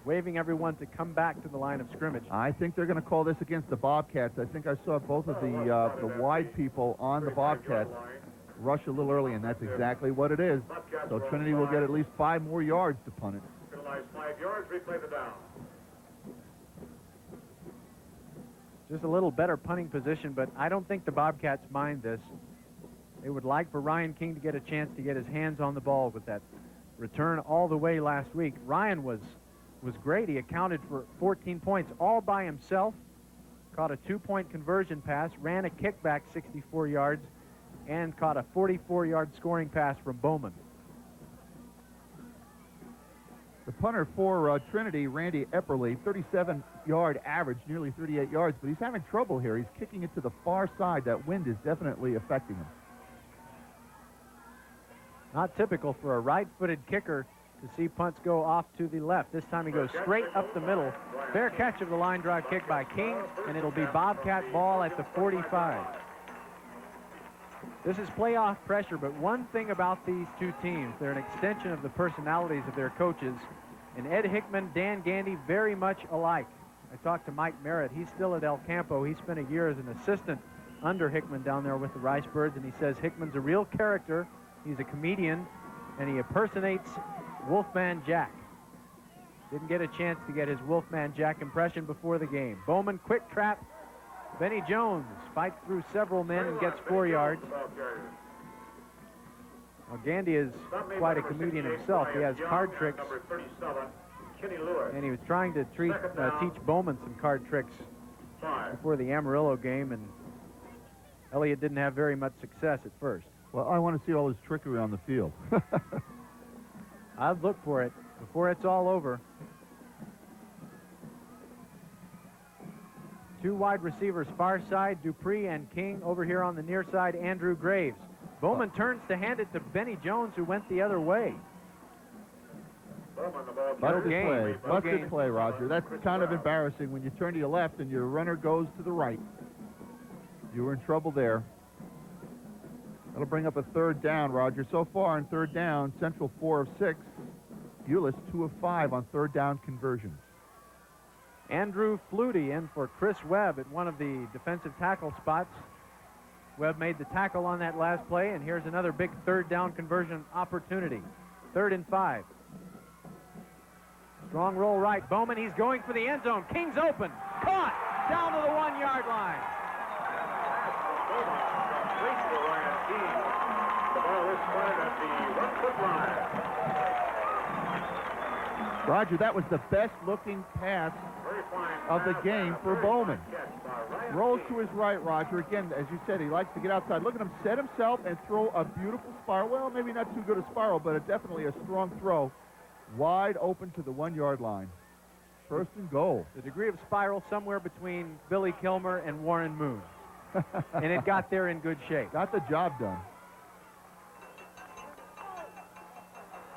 waving everyone to come back to the line of scrimmage. I think they're going to call this against the Bobcats. I think I saw both of the wide people on the Bobcats rush a little early, and that's exactly what it is. So Trinity will get at least 5 more yards to punt it. Penalized 5 yards, replay the down. Just a little better punting position, but I don't think the Bobcats mind this. They would like for Ryan King to get a chance to get his hands on the ball with that return all the way last week. Ryan was great. He accounted for 14 points all by himself, caught a 2-point conversion pass, ran a kickback 64 yards, and caught a 44-yard scoring pass from Bowman. The punter for Trinity, Randy Epperly, 37-yard average, nearly 38 yards, but he's having trouble here. He's kicking it to the far side. That wind is definitely affecting him. Not typical for a right-footed kicker to see punts go off to the left. This time he goes straight up the middle. Fair catch of the line drive kick by King, and it'll be Bobcat ball at the 45. This is playoff pressure, but one thing about these two teams, they're an extension of the personalities of their coaches. And Ed Hickman, Dan Gandy, very much alike. I talked to Mike Merritt. He's still at El Campo. He spent a year as an assistant under Hickman down there with the Rice Birds, and he says Hickman's a real character. He's a comedian, and he impersonates Wolfman Jack. Didn't get a chance to get his Wolfman Jack impression before the game. Bowman, quick trap. Benny Jones fights through several men and gets 4 yards. Now, Gandy is quite a comedian himself. He has card tricks, and he was trying to teach Bowman some card tricks before the Amarillo game, and Elliott didn't have very much success at first. Well, I want to see all his trickery on the field. I'd look for it before it's all over. 2 wide receivers, far side, Dupree and King. Over here on the near side, Andrew Graves. Bowman turns to hand it to Benny Jones, who went the other way. Busted play, Roger. That's kind of embarrassing when you turn to your left and your runner goes to the right. You were in trouble there. That'll bring up a 3rd down, Roger. So far in 3rd down, Central 4 of 6. Euless 2 of 5 on 3rd down conversions. Andrew Flutie in for Chris Webb at one of the defensive tackle spots. Webb made the tackle on that last play, and here's another big 3rd down conversion opportunity. 3rd and 5. Strong roll right. Bowman, he's going for the end zone. King's open. Caught down to the 1-yard line. The ball is spotted at the 1-foot line. Roger, that was the best looking pass of the game for Bowman. Rolls to his right, Roger. Again, as you said, he likes to get outside. Look at him set himself and throw a beautiful spiral. Well, maybe not too good a spiral, but definitely a strong throw. Wide open to the 1-yard line. 1st and goal. The degree of spiral somewhere between Billy Kilmer and Warren Moon. And it got there in good shape. Got the job done.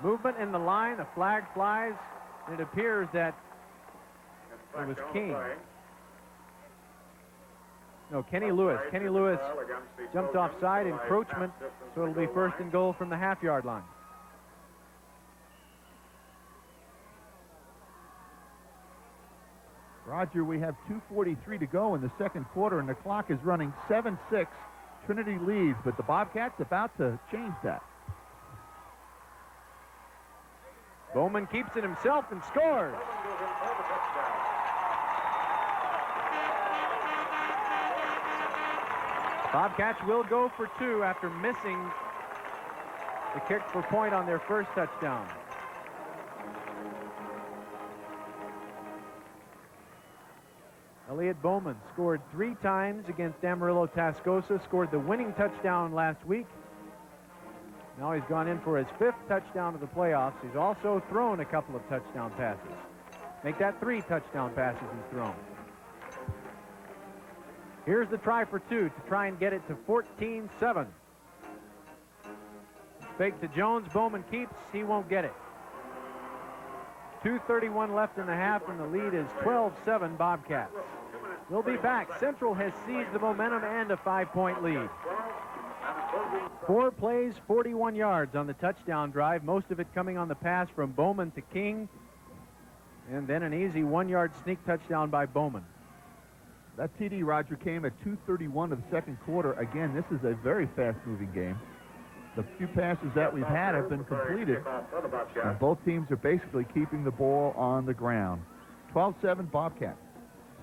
Movement in the line. The flag flies. It appears that it was King. No, Kenny Lewis. Kenny Lewis jumped offside, encroachment, so it'll be 1st and goal from the half-yard line. Roger, we have 2:43 to go in the 2nd quarter, and the clock is running 7-6. Trinity leads, but the Bobcats about to change that. Bowman keeps it himself and scores. Bobcats will go for 2 after missing the kick for point on their first touchdown. Elliott Bowman scored 3 times against Amarillo Tascosa, scored the winning touchdown last week. Now he's gone in for his 5th touchdown of the playoffs. He's also thrown a couple of touchdown passes. Make that 3 touchdown passes he's thrown. Here's the try for 2 to try and get it to 14-7. Fake to Jones. Bowman keeps. He won't get it. 2:31 left in the half, and the lead is 12-7 Bobcats. We'll be back. Central has seized the momentum and a 5-point lead. 4 plays, 41 yards on the touchdown drive, most of it coming on the pass from Bowman to King, and then an easy 1-yard sneak touchdown by Bowman. That TD, Roger, came at 2:31 of the 2nd quarter. Again, this is a very fast-moving game. The few passes that we've had have been completed, and both teams are basically keeping the ball on the ground. 12-7 Bobcats.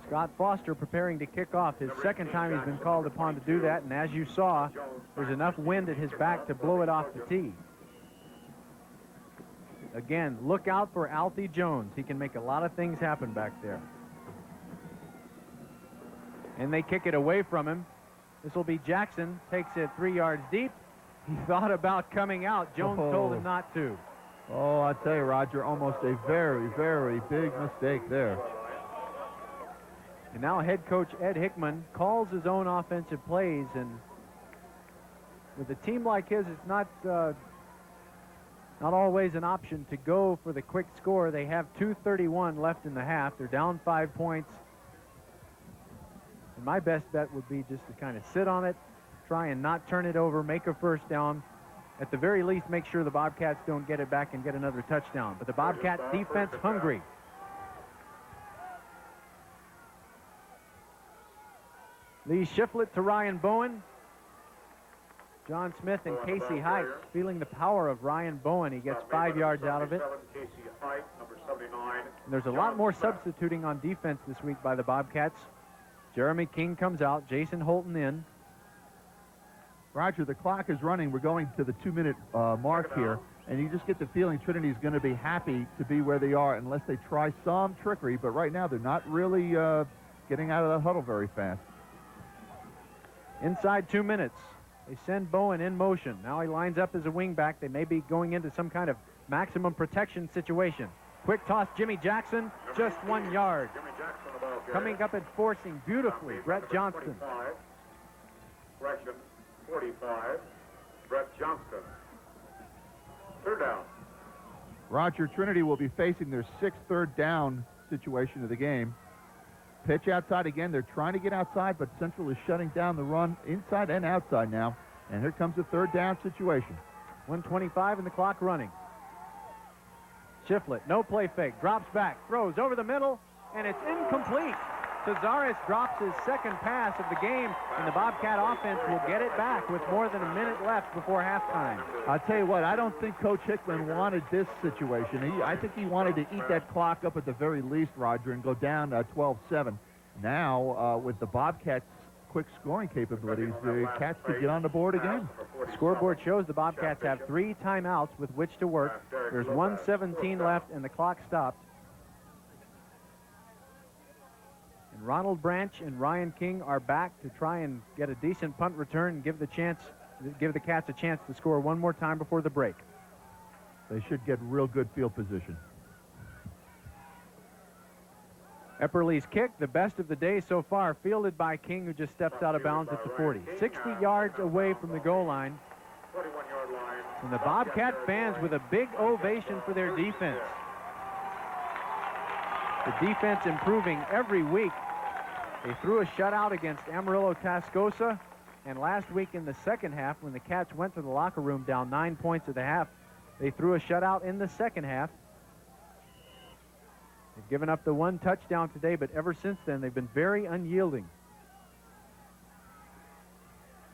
Scott Foster preparing to kick off. His 2nd time he's been called upon to do that, and as you saw, there's enough wind at his back to blow it off the tee. Again, look out for Alfie Jones. He can make a lot of things happen back there. And they kick it away from him. This will be Jackson. Takes it 3 yards deep. He thought about coming out. Jones told him not to. Oh, I tell you, Roger, almost a very, very big mistake there. And now head coach Ed Hickman calls his own offensive plays, and with a team like his, it's not always an option to go for the quick score. They have 2:31 left in the half. They're down 5 points. And my best bet would be just to kind of sit on it, try and not turn it over, make a 1st down. At the very least, make sure the Bobcats don't get it back and get another touchdown. But the Bobcats defense hungry. Lee Shiflett to Ryan Bowen. John Smith and Casey Height feeling the power of Ryan Bowen. He gets 5 yards out of it. And there's a lot more substituting on defense this week by the Bobcats. Jeremy King comes out, Jason Holton in. Roger, the clock is running. We're going to the 2-minute mark here, and you just get the feeling Trinity's going to be happy to be where they are unless they try some trickery, but right now they're not really getting out of the huddle very fast. Inside 2 minutes. They send Bowen in motion. Now he lines up as a wingback. They may be going into some kind of maximum protection situation. Quick toss, Jimmy Jackson, just 1 yard. Coming up and forcing beautifully, Brett Johnston. 45, Brett Johnston. Third down. Roger, Trinity will be facing their 6th third down situation of the game. Pitch outside again. They're trying to get outside, but Central is shutting down the run inside and outside now. And here comes the 3rd down situation. 1:25 and the clock running. Shiflett, no play fake, drops back, throws over the middle, and it's incomplete. Cesaris drops his 2nd pass of the game, and the Bobcat offense will get it back with more than a minute left before halftime. I'll tell you what, I don't think Coach Hickman wanted this situation. I think he wanted to eat that clock up at the very least, Roger, and go down 12-7. Now, with the Bobcats' quick scoring capabilities, the Cats could get on the board again. The scoreboard shows the Bobcats have 3 timeouts with which to work. There's 1:17 left, and the clock stopped. And Ronald Branch and Ryan King are back to try and get a decent punt return and give the Cats a chance to score one more time before the break. They should get real good field position. Epperly's kick, the best of the day so far, fielded by King, who just steps out of bounds at the 40. 60 yards away from the goal line. 41-yard line. And the Bobcat fans with a big ovation for their defense. The defense improving every week. They threw a shutout against Amarillo Tascosa, and last week in the second half, when the Cats went to the locker room down 9 points at the half, they threw a shutout in the second half. They've given up the 1 touchdown today, but ever since then, they've been very unyielding.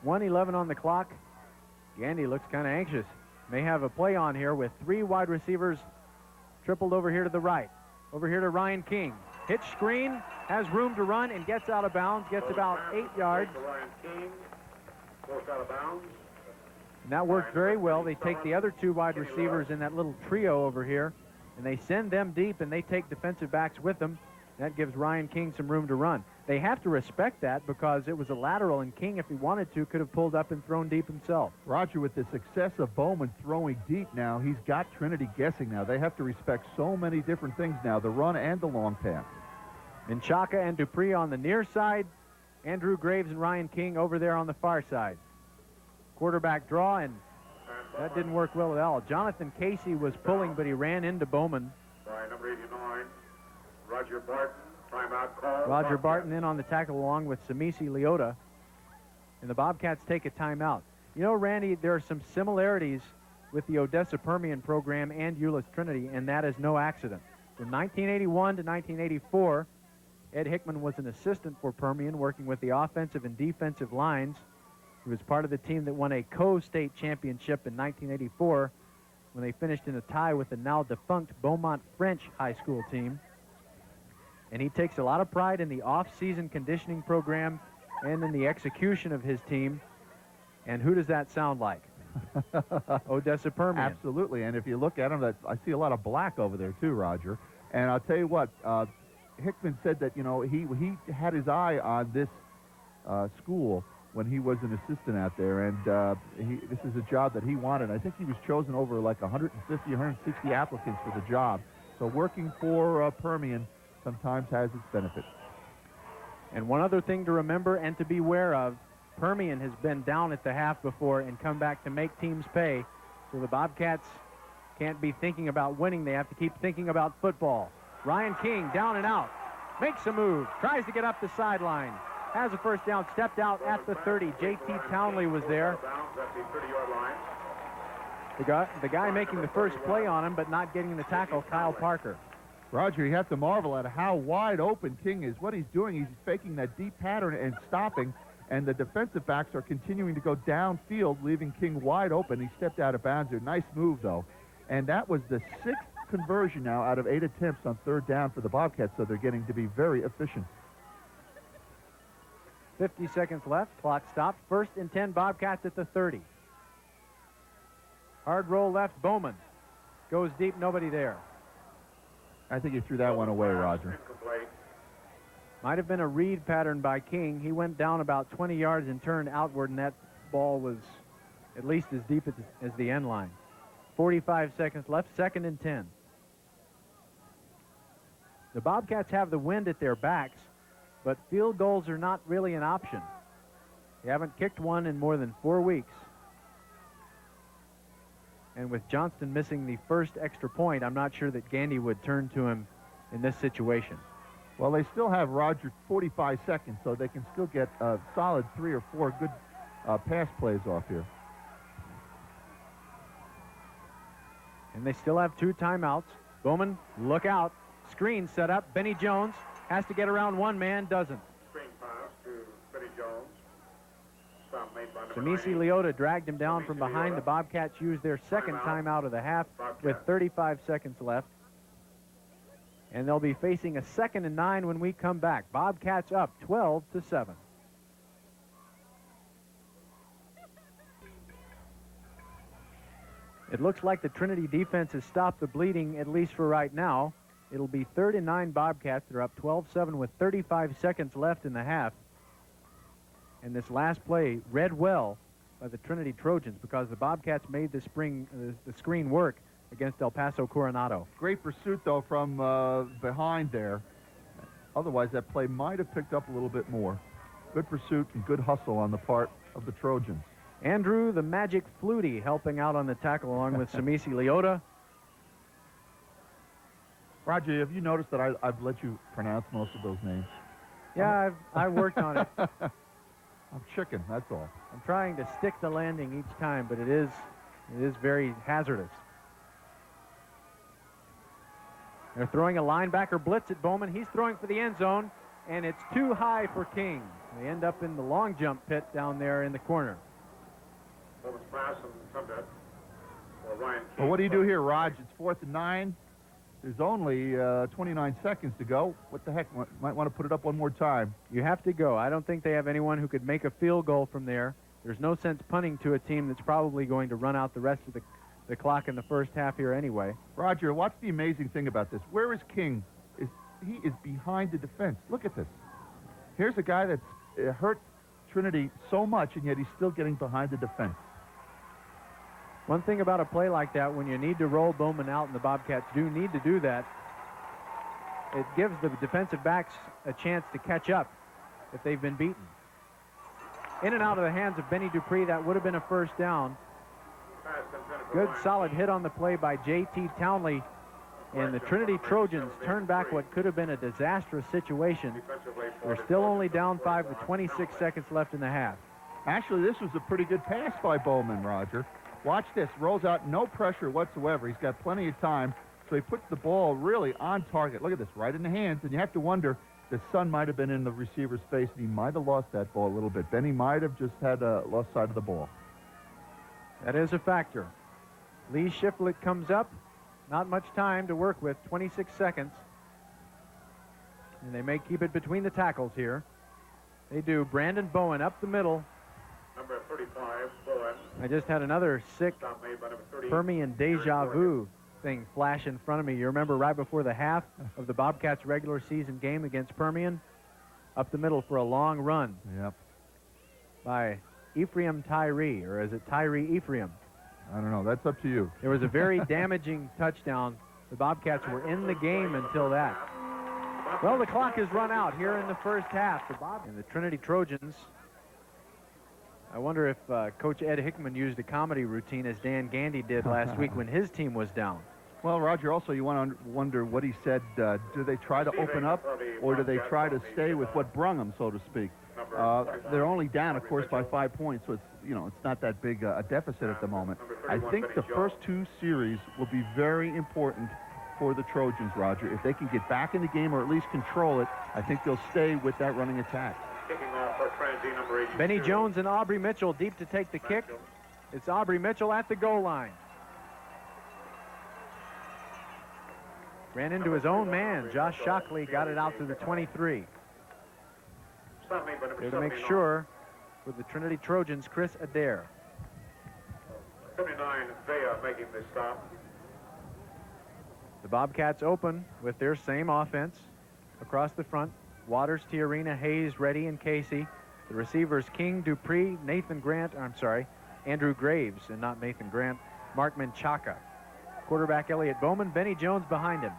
1:11 on the clock. Gandy looks kind of anxious. May have a play on here with 3 wide receivers tripled over here to the right. Over here to Ryan King. Hitch screen, has room to run, and gets out of bounds. Gets about 8 yards. Ryan King goes out of bounds. And that worked very well. They take the other 2 wide receivers in that little trio over here, and they send them deep, and they take defensive backs with them. That gives Ryan King some room to run. They have to respect that because it was a lateral, and King, if he wanted to, could have pulled up and thrown deep himself. Roger, with the success of Bowman throwing deep now, he's got Trinity guessing now. They have to respect so many different things now, the run and the long pass. Menchaca and Dupree on the near side. Andrew Graves and Ryan King over there on the far side. Quarterback draw, and that didn't work well at all. Jonathan Casey was pulling, but he ran into Bowman. By number 89, Roger Barton. Timeout call. Roger Barton in on the tackle along with Samisi Leota. And the Bobcats take a timeout. You know, Randy, there are some similarities with the Odessa Permian program and Euless Trinity, and that is no accident. From 1981 to 1984, Ed Hickman was an assistant for Permian, working with the offensive and defensive lines. He was part of the team that won a co-state championship in 1984 when they finished in a tie with the now defunct Beaumont French high school team. And he takes a lot of pride in the off-season conditioning program and in the execution of his team. And who does that sound like? Odessa Permian. Absolutely, and if you look at him, I see a lot of black over there too, Roger. And I'll tell you what, Hickman said that, you know, he had his eye on this school when he was an assistant out there, and this is a job that he wanted. I think he was chosen over like 150, 160 applicants for the job. So working for Permian sometimes has its benefits. And one other thing to remember and to be aware of, Permian has been down at the half before and come back to make teams pay. So the Bobcats can't be thinking about winning. They have to keep thinking about football. Ryan King down and out. Makes a move. Tries to get up the sideline. Has a first down. Stepped out at the 30. J.T. Townley was there. The guy making the first play on him but not getting the tackle, Kyle Parker. Roger, you have to marvel at how wide open King is. What he's doing, he's faking that deep pattern and stopping, and the defensive backs are continuing to go downfield, leaving King wide open. He stepped out of bounds there. Nice move, though. And that was the 6th conversion now out of 8 attempts on 3rd down for the Bobcats, so they're getting to be very efficient. 50 seconds left. Clock stopped. 1st and 10 Bobcats at the 30. Hard roll left. Bowman goes deep. Nobody there. I think he threw that one away, Roger. Incomplete. Might have been a read pattern by King. He went down about 20 yards and turned outward, and that ball was at least as deep as the end line. 45 seconds left. 2nd and 10. The Bobcats have the wind at their backs, but field goals are not really an option. They haven't kicked one in more than 4 weeks. And with Johnston missing the first extra point, I'm not sure that Gandy would turn to him in this situation. Well, they still have Roger 45 seconds, so they can still get a solid 3 or 4 good pass plays off here. And they still have 2 timeouts. Bowman, look out. Screen set up. Benny Jones has to get around one man, doesn't. Screen pass to Benny Jones. Stop made by number Samisi 90. Leota dragged him down from behind. The Bobcats used their 2nd timeout of the half with 35 seconds left. And they'll be facing a 2nd and 9 when we come back. Bobcats up 12-7. It looks like the Trinity defense has stopped the bleeding, at least for right now. It'll be 3rd and 9 Bobcats. They're up 12-7 with 35 seconds left in the half. And this last play read well by the Trinity Trojans because the Bobcats made the screen work against El Paso Coronado. Great pursuit, though, from behind there. Otherwise, that play might have picked up a little bit more. Good pursuit and good hustle on the part of the Trojans. Andrew the Magic Flutie helping out on the tackle along with Samisi Leota. Roger, have you noticed that I've let you pronounce most of those names? Yeah, I've worked on it. I'm chicken, that's all. I'm trying to stick the landing each time, but it is very hazardous. They're throwing a linebacker blitz at Bowman. He's throwing for the end zone, and it's too high for King. They end up in the long jump pit down there in the corner. Bowman's pass and come to it. For Ryan King. Well, what do you do here, Raj? It's 4th and 9. There's only 29 seconds to go. What the heck? Might want to put it up one more time. You have to go. I don't think they have anyone who could make a field goal from there. There's no sense punting to a team that's probably going to run out the rest of the clock in the first half here anyway. Roger, what's the amazing thing about this? Where is King? He is behind the defense. Look at this. Here's a guy that's hurt Trinity so much, and yet he's still getting behind the defense. One thing about a play like that, when you need to roll Bowman out, and the Bobcats do need to do that, it gives the defensive backs a chance to catch up if they've been beaten. In and out of the hands of Benny Dupree, that would have been a 1st down. Pass intended for Good Ryan solid hit on the play by J.T. Townley, and the Trinity Trojans turn back what could have been a disastrous situation. defensively. They're still only down 5 with 26 seconds left in the half. Actually, this was a pretty good pass by Bowman, Roger. Watch this. Rolls out, no pressure whatsoever. He's got plenty of time, so he puts the ball really on target. Look at this, right in the hands, and you have to wonder, the sun might have been in the receiver's face, and he might have lost that ball a little bit. Benny might have just had a lost side of the ball. That is a factor. Lee Shiflett comes up. Not much time to work with, 26 seconds. And they may keep it between the tackles here. They do. Brandon Bowen up the middle. Number 35, Bowen. I just had another sick Stop made by number 30. Permian deja vu thing flash in front of me. You remember right before the half of the Bobcats regular season game against Permian? Up the middle for a long run. Yep. By Ephraim Tyree, or is it Tyree Ephraim? I don't know. That's up to you. There was a very damaging touchdown. The Bobcats were in the game until that. Well, the clock has run out here in the first half. And the Trinity Trojans, I wonder if Coach Ed Hickman used a comedy routine as Dan Gandy did last week when his team was down. Well, Roger, also you want to wonder what he said. Do they try to open up, or do they try to stay with what brung them, so to speak? They're only down, of course, by 5 points, so it's not that big a deficit at the moment. I think the first 2 series will be very important for the Trojans, Roger. If they can get back in the game or at least control it, I think they'll stay with that running attack. Kicking off for Trent jersey number 82. Benny Jones and Aubrey Mitchell deep to take the kick. It's Aubrey Mitchell at the goal line. Ran into his own man. Josh Shockley got it out to the 23. There to make sure with the Trinity Trojans, Chris Adair. 79, Vea making the stop. The Bobcats open with their same offense across the front. Waters, Tiarina, Hayes, Reddy, and Casey. The receivers, King, Dupree, Nathan Grant, Andrew Graves, and not Nathan Grant, Mark Menchaca. Quarterback Elliott Bowman, Benny Jones behind him.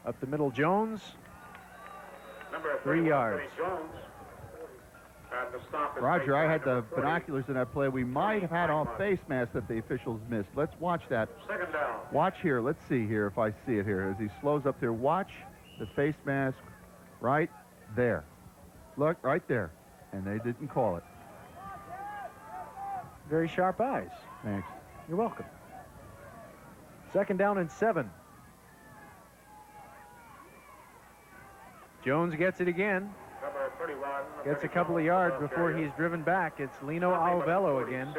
Up the middle, Jones. Number 3 yards. Jones. And the stop is Roger, made I by had the number 30. binoculars in that play. We might have had off face mask that the officials missed. Let's watch that. Second down. Watch here. Let's see here if I see it here. As he slows up there, watch the face mask right there. Look, right there. And they didn't call it. Very sharp eyes. Thanks. You're welcome. Second down and 7. Jones gets it again. Number 31. Gets a couple of yards before he's driven back. It's Lino Alvello again.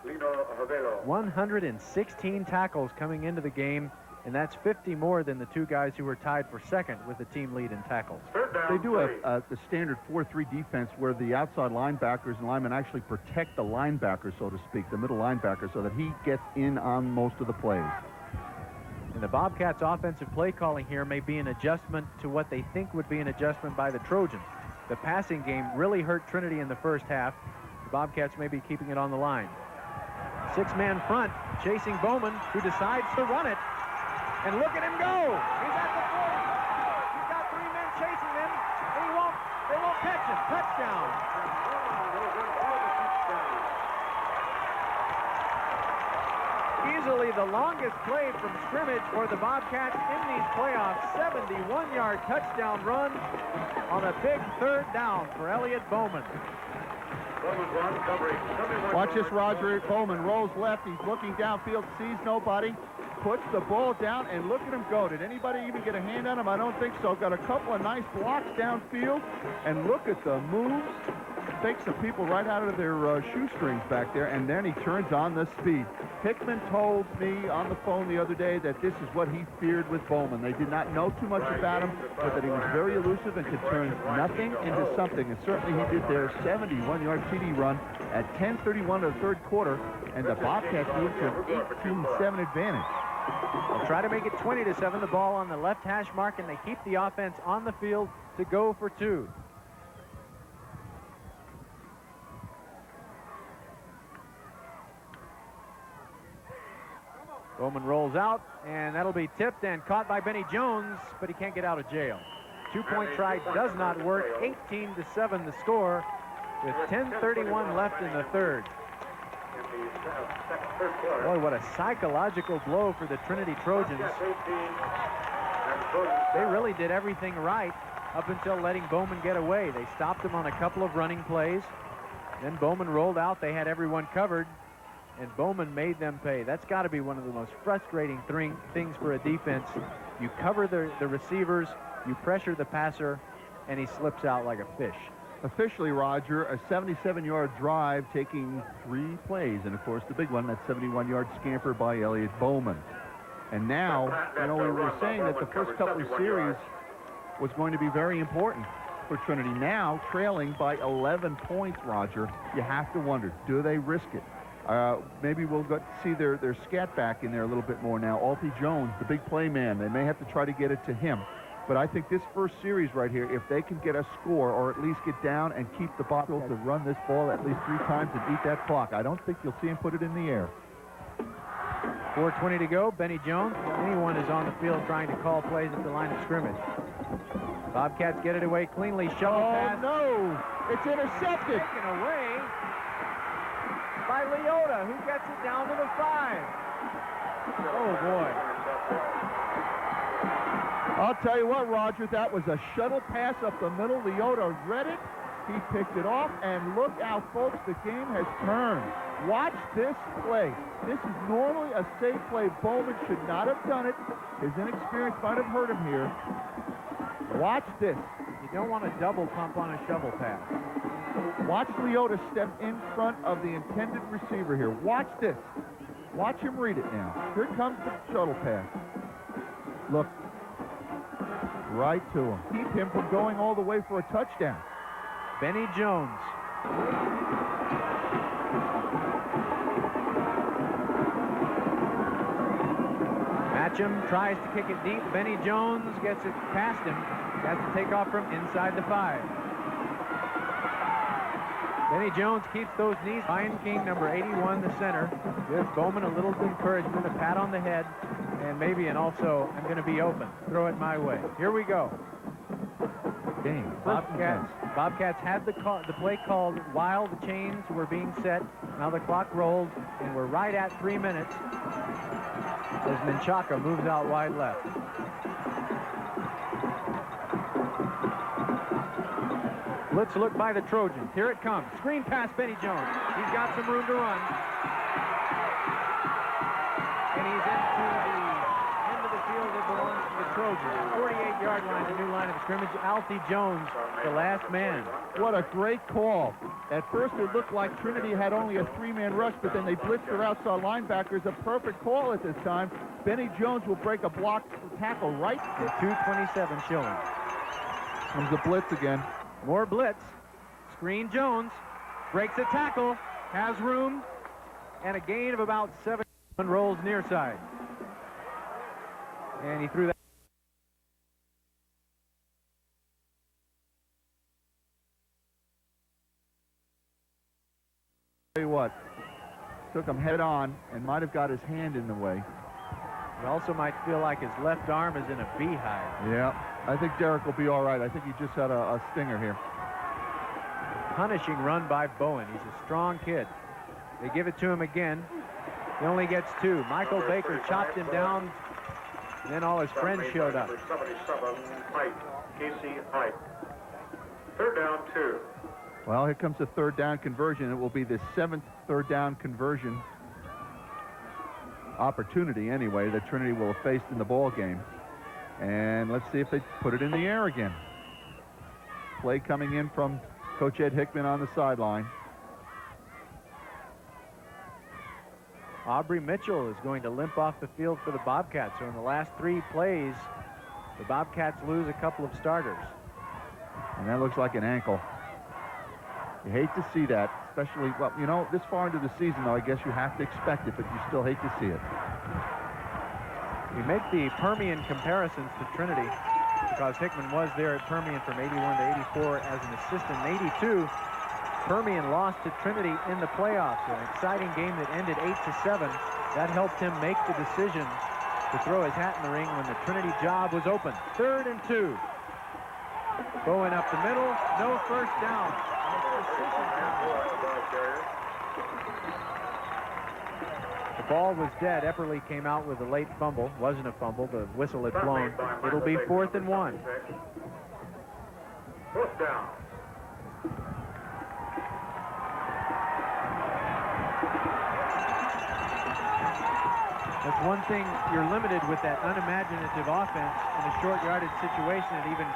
Lino Alvello. 116 tackles coming into the game, and that's 50 more than the two guys who were tied for second with the team lead in tackles. Third down, They do the standard 4-3 defense where the outside linebackers and linemen actually protect the linebacker, so to speak, the middle linebacker, so that he gets in on most of the plays. And the Bobcats' offensive play calling here may be an adjustment to what they think would be an adjustment by the Trojans. The passing game really hurt Trinity in the first half. The Bobcats may be keeping it on the line. 6-man front, chasing Bowman, who decides to run it. And look at him go! He's at the 40. He's got 3 men chasing him, and they won't catch him. Touchdown! Easily the longest play from scrimmage for the Bobcats in these playoffs. 71-yard touchdown run on a big third down for Elliott Bowman. Watch this, Roger. Bowman rolls left. He's looking downfield, sees nobody, puts the ball down, and look at him go. Did anybody even get a hand on him? I don't think so. Got a couple of nice blocks downfield, and look at the moves. Takes some people right out of their shoestrings back there, and then he turns on the speed. Hickman told me on the phone the other day that this is what he feared with Bowman. They did not know too much about him, but that he was very elusive and could turn nothing into something. And certainly he did their 71-yard TD run at 10:31 of the third quarter, and the Bobcats moved to an 18-7 advantage. They'll try to make it 20-7. The ball on the left hash mark, and they keep the offense on the field to go for 2. Bowman rolls out, and that'll be tipped and caught by Benny Jones, but he can't get out of jail. 2-point try does not work. 18-7 the score with 10:31 left in the third. Boy, what a psychological blow for the Trinity Trojans. They really did everything right up until letting Bowman get away. They stopped him on a couple of running plays. Then Bowman rolled out. They had everyone covered, and Bowman made them pay. That's got to be one of the most frustrating things for a defense. You cover the receivers, you pressure the passer, and he slips out like a fish. Officially, Roger, a 77-yard drive taking 3 plays, and of course the big one, that 71-yard scamper by Elliott Bowman. And now, you know, we were saying that the first couple of series was going to be very important for Trinity. Now, trailing by 11 points, Roger, you have to wonder, do they risk it? Maybe we'll get to see their scat back in there a little bit more now. Alfie Jones, the big play man, they may have to try to get it to him. But I think this first series right here, if they can get a score or at least get down and keep the Bobcats to run this ball at least 3 times and eat that clock, I don't think you'll see him put it in the air. 4:20 to go. Benny Jones, anyone is on the field trying to call plays at the line of scrimmage. Bobcats get it away cleanly. Shovel pass. Oh, no! It's intercepted! Taken away by Leota, who gets it down to the 5. Oh, boy. I'll tell you what, Roger, that was a shuttle pass up the middle. Leota read it, He picked it off, and look out, folks, the game has turned. Watch this play. This is normally a safe play. Bowman should not have done it. His inexperience might have hurt him here. Watch this. You don't want to double pump on a shovel pass. Watch Leota step in front of the intended receiver here. Watch this. Watch him read it now. Here comes the shuttle pass. Look. Right to him. Keep him from going all the way for a touchdown. Benny Jones. Matcham tries to kick it deep. Benny Jones gets it past him. Has to take off from inside the 5. Benny Jones keeps those knees. Ryan King, number 81, the center, gives Bowman a little encouragement, a pat on the head, and maybe an also, I'm going to be open. Throw it my way. Here we go. Game. Bobcats had the play called while the chains were being set. Now the clock rolls, and we're right at 3 minutes as Menchaca moves out wide left. Let's look by the Trojans. Here it comes. Screen pass, Benny Jones. He's got some room to run. And he's into the end of the field that belongs to the Trojans. 48-yard line, the new line of scrimmage. Alfie Jones, the last man. What a great call. At first it looked like Trinity had only a 3-man rush, but then they blitzed their outside linebackers. A perfect call at this time. Benny Jones will break a block tackle right to 227 shilling. Comes the blitz again. More blitz. Screen Jones. Breaks a tackle. Has room. And a gain of about 7. Rolls near side. And he threw that. Tell you what. Took him head on and might have got his hand in the way. It also might feel like his left arm is in a beehive. Yeah, I think Derek will be all right. I think he just had a stinger here. Punishing run by Bowen. He's a strong kid. They give it to him again. He only gets 2. Michael Baker chopped him down. Then all his friends showed up. 77, Height, Casey Height. 3rd down, 2. Well, here comes the 3rd down conversion. It will be the 7th 3rd down conversion opportunity anyway that Trinity will have faced in the ball game. And let's see if they put it in the air again. Play coming in from Coach Ed Hickman on the sideline. Aubrey Mitchell is going to limp off the field for the Bobcats. So in the last 3 plays, the Bobcats lose a couple of starters. And that looks like an ankle. You hate to see that, especially, well, you know, this far into the season, though, I guess you have to expect it, but you still hate to see it. We make the Permian comparisons to Trinity because Hickman was there at Permian from 81 to 84 as an assistant. In 82, Permian lost to Trinity in the playoffs. An exciting game that ended 8-7. That helped him make the decision to throw his hat in the ring when the Trinity job was open. 3rd and 2. Bowen up the middle, no first down. The ball was dead. Epperly came out with a late fumble. Wasn't a fumble. The whistle had blown. It'll be 4th and 1. 4th down. That's one thing. You're limited with that unimaginative offense in a short yardage situation. It even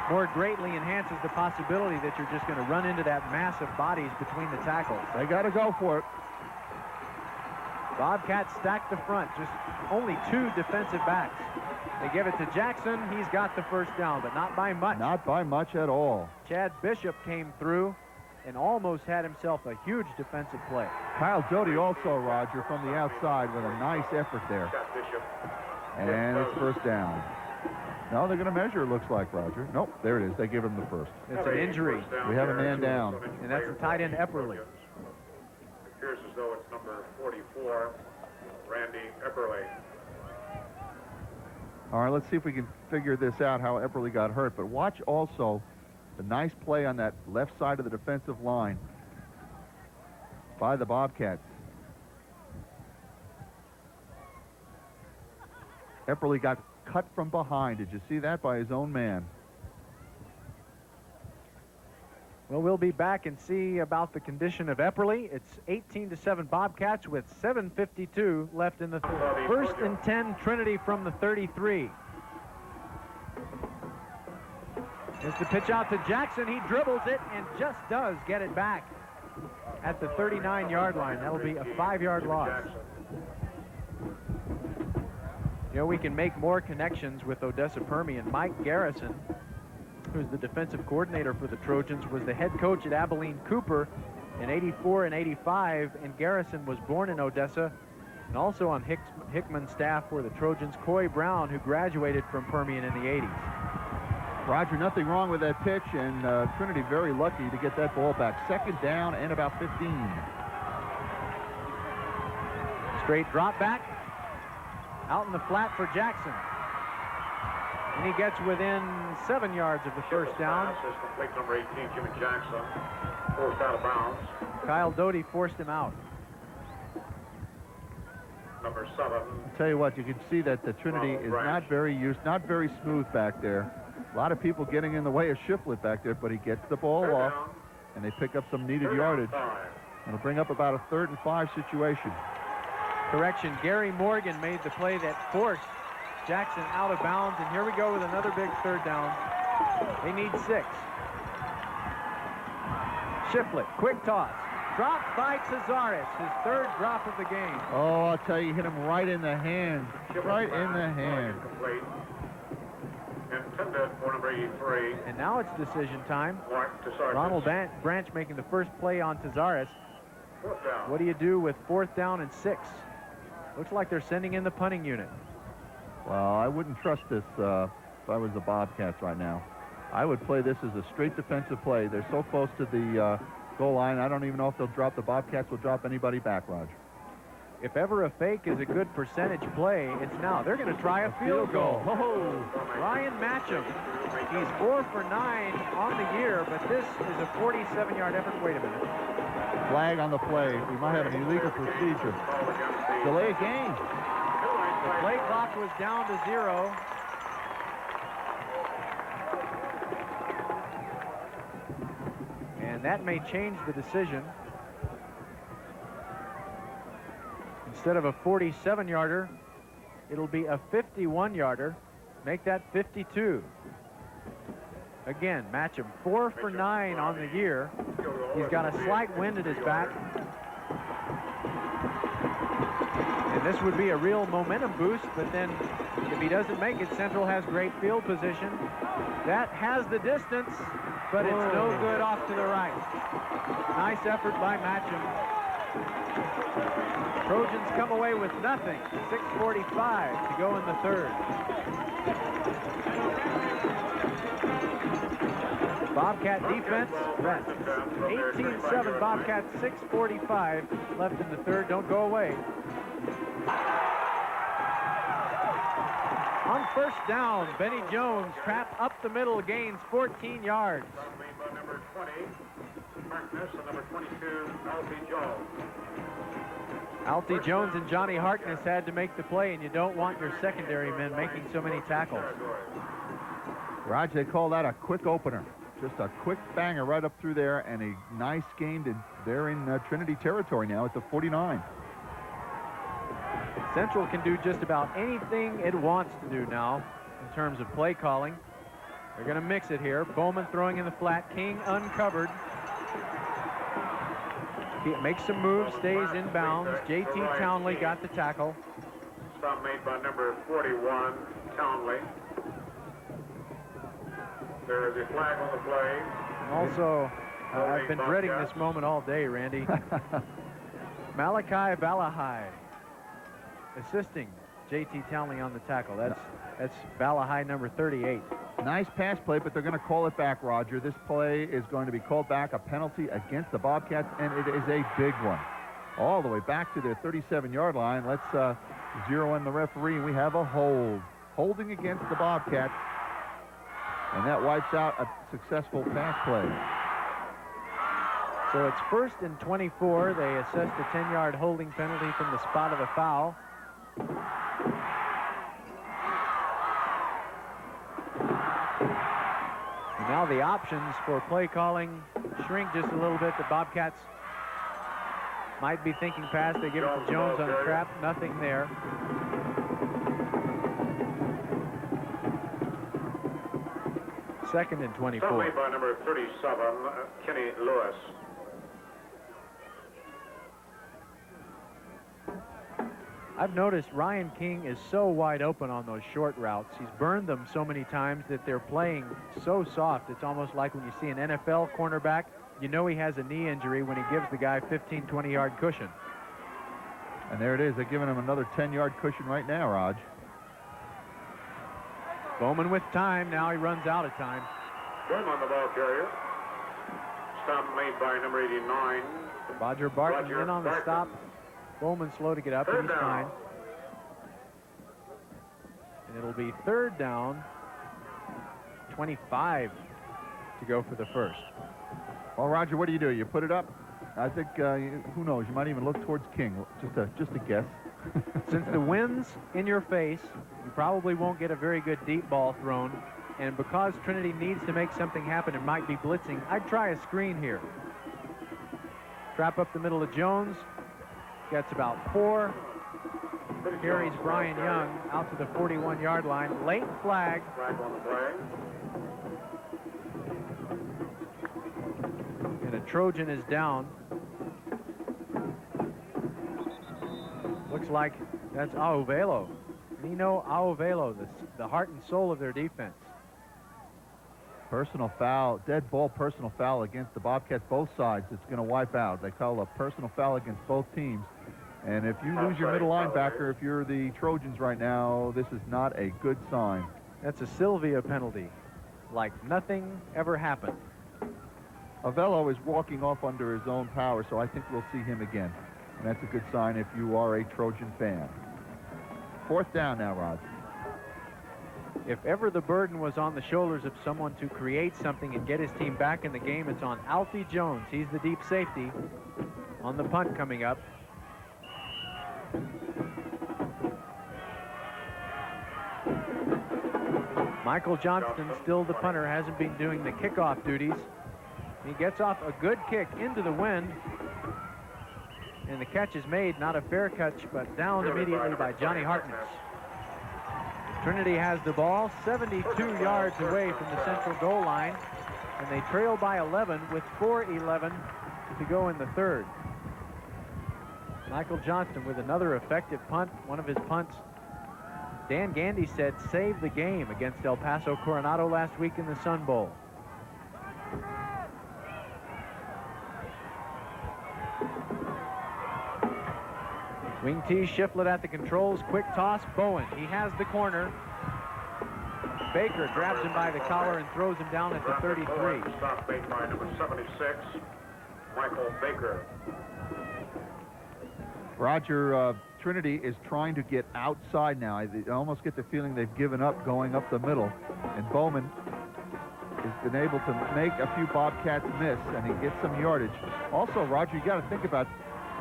more greatly enhances the possibility that you're just going to run into that mass of bodies between the tackles. They got to go for it. Bobcats stack the front, just only 2 defensive backs. They give it to Jackson. He's got the first down, but not by much. Not by much at all. Chad Bishop came through and almost had himself a huge defensive play. Kyle Doty also, Roger, from the outside with a nice effort there. And it's first down. No, they're going to measure, it looks like, Roger. Nope, there it is. They give him the first. It's an injury. We have a man down. And that's the tight end Epperly. It appears as though it's number 44, Randy Epperly. All right, let's see if we can figure this out, how Epperly got hurt. But watch also the nice play on that left side of the defensive line by the Bobcats. Epperly got cut from behind. Did you see that? By his own man. Well, we'll be back and see about the condition of Epperly. It's 18-7 Bobcats with 7:52 left in the third. 1st and 10 Trinity from the 33. Here's the pitch out to Jackson. He dribbles it and just does get it back at the 39-yard line. That'll be a 5-yard loss. You know, we can make more connections with Odessa Permian. Mike Garrison, who's the defensive coordinator for the Trojans, was the head coach at Abilene Cooper in '84 and '85, and Garrison was born in Odessa and also on Hickman's staff for the Trojans. Coy Brown, who graduated from Permian in the '80s. Roger, nothing wrong with that pitch, and Trinity very lucky to get that ball back. 2nd down and about 15. Straight drop back out in the flat for Jackson. And he gets within 7 yards of the first down. Pass is complete, number 18, Jimmy Jackson, forced out of bounds. Kyle Doty forced him out. Number 7. I'll tell you what, you can see that the Trinity is not very smooth back there. A lot of people getting in the way of Shiflett back there, but he gets the ball off, and they pick up some needed yardage. It'll bring up about a 3rd and 5 situation. Correction, Gary Morgan made the play that forced Jackson out of bounds, and here we go with another big 3rd down. They need 6. Shiflett, quick toss. Dropped by Tazares, his 3rd drop of the game. Oh, I'll tell you, hit him right in the hand. Right in the hand. Complete. Intended for number 83. And now it's decision time. Tazares. Ronald Branch making the first play on Tazares. 4th down. What do you do with 4th down and 6? Looks like they're sending in the punting unit. Well, I wouldn't trust this if I was the Bobcats right now. I would play this as a straight defensive play. They're so close to the goal line, I don't even know if they'll drop the Bobcats will drop anybody back, Roger. If ever a fake is a good percentage play, it's now. They're going to try a field goal. Oh, Ryan Matcham. He's 4 for 9 on the year, but this is a 47-yard effort. Wait a minute. flag on the play. We might have an illegal procedure. Delay a game. The play clock was down to 0. And that may change the decision. Instead of a 47-yarder, it'll be a 51-yarder. Make that 52. Again, Matcham 4 for 9 on the year. He's got a slight wind at his back. And this would be a real momentum boost, but then if he doesn't make it, Central has great field position. That has the distance, but it's no good off to the right. Nice effort by Matcham. Trojans come away with nothing. 6:45 to go in the third. Bobcat defense rests. 18-7 Bobcats, 6:45 left in the third. Don't go away. On first down, Benny Jones trapped up the middle, gains 14 yards. Made by number 20, Harkness, and number 22, Alfie Jones. Alfie Jones and Johnny Harkness had to make the play, and you don't want your secondary men making so many tackles. Raj, they call that a quick opener. Just a quick banger right up through there, and a nice game. They're in Trinity territory now at the 49. Central can do just about anything it wants to do now in terms of play calling. They're going to mix it here. Bowman throwing in the flat. King uncovered. He makes some moves, stays in bounds. J.T. Townley got the tackle. Stop made by number 41, Townley. There is a flag on the play. And also, I've been dreading this moment all day, Randy. Malachi Balahai assisting J.T. Townley on the tackle. That's Balahai, number 38. Nice pass play, but they're going to call it back, Roger. This play is going to be called back, a penalty against the Bobcats, and it is a big one. All the way back to their 37-yard line. Let's zero in the referee, and we have a hold. Holding against the Bobcats, and that wipes out a successful pass play. So it's 1st and 24. They assessed a 10-yard holding penalty from the spot of the foul. And now the options for play calling shrink just a little bit. The Bobcats might be thinking pass. They give it to Jones on the trap. Nothing there. Second and 24. Made by number 37, Kenny Lewis. I've noticed Ryan King is so wide open on those short routes. He's burned them so many times that they're playing so soft. It's almost like when you see an NFL cornerback, you know he has a knee injury when he gives the guy 15, 20-yard cushion. And there it is. They're giving him another 10-yard cushion right now, Raj. Bowman with time. Now he runs out of time. Boom on the ball carrier. Stop made by number 89. Roger Barton in on the stop. Bowman slow to get up, and he's fine. And it'll be third down, 25 to go for the first. Well, Roger, what do? You put it up? I think, who knows, you might even look towards King. Just a guess. Since the wind's in your face, you probably won't get a very good deep ball thrown. And because Trinity needs to make something happen and might be blitzing, I'd try a screen here. Trap up the middle of Jones. Gets about 4. Carries Brian Young out to the 41-yard line. Late flag. Flag on the play. And a Trojan is down. Looks like that's Auvelo. Nino Auvelo, the heart and soul of their defense. Personal foul, dead ball personal foul against the Bobcats, both sides. It's going to wipe out. They call a personal foul against both teams. And if you lose your middle linebacker, if you're the Trojans right now, this is not a good sign. That's a Sylvia penalty, like nothing ever happened. Avello is walking off under his own power, so I think we'll see him again. And that's a good sign if you are a Trojan fan. Fourth down now, Rod. If ever the burden was on the shoulders of someone to create something and get his team back in the game, it's on Alfie Jones. He's the deep safety on the punt coming up. Michael Johnston, still the punter, hasn't been doing the kickoff duties. He gets off a good kick into the wind. And the catch is made, not a fair catch, but down immediately by Johnny Hartness. Trinity has the ball 72 yards away from the central goal line, and they trail by 11 with 4:11 to go in the third. Michael Johnston with another effective punt, one of his punts. Dan Gandy said saved the game against El Paso Coronado last week in the Sun Bowl. Wing T, Shiflett at the controls, quick toss, Bowen. He has the corner. Baker grabs him by the collar and throws him down at the 33. Stop made by number 76, Michael Baker. Roger, Trinity is trying to get outside now. I almost get the feeling they've given up going up the middle. And Bowman has been able to make a few Bobcats miss, and he gets some yardage. Also, Roger, you got to think about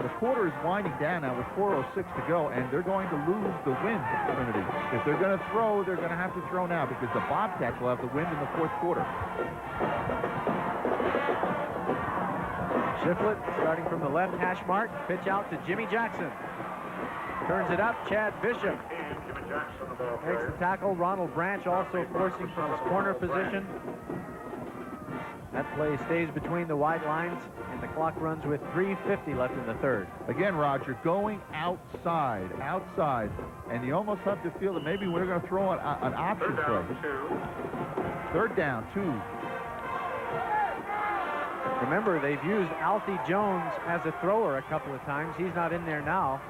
the quarter is winding down now with 4:06 to go, and they're going to lose the wind to Trinity. If they're going to throw, they're going to have to throw now because the Bobcats will have the wind in the fourth quarter. Shiflett starting from the left hash mark. Pitch out to Jimmy Jackson. Turns it up. Chad Bishop makes the tackle. Ronald Branch also forcing from his corner position. That play stays between the white lines, and the clock runs with 3:50 left in the third. Again, Roger, going outside, and you almost have to feel that maybe we're going to throw an option play. Third down, 2. Remember, they've used Alfie Jones as a thrower a couple of times. He's not in there now,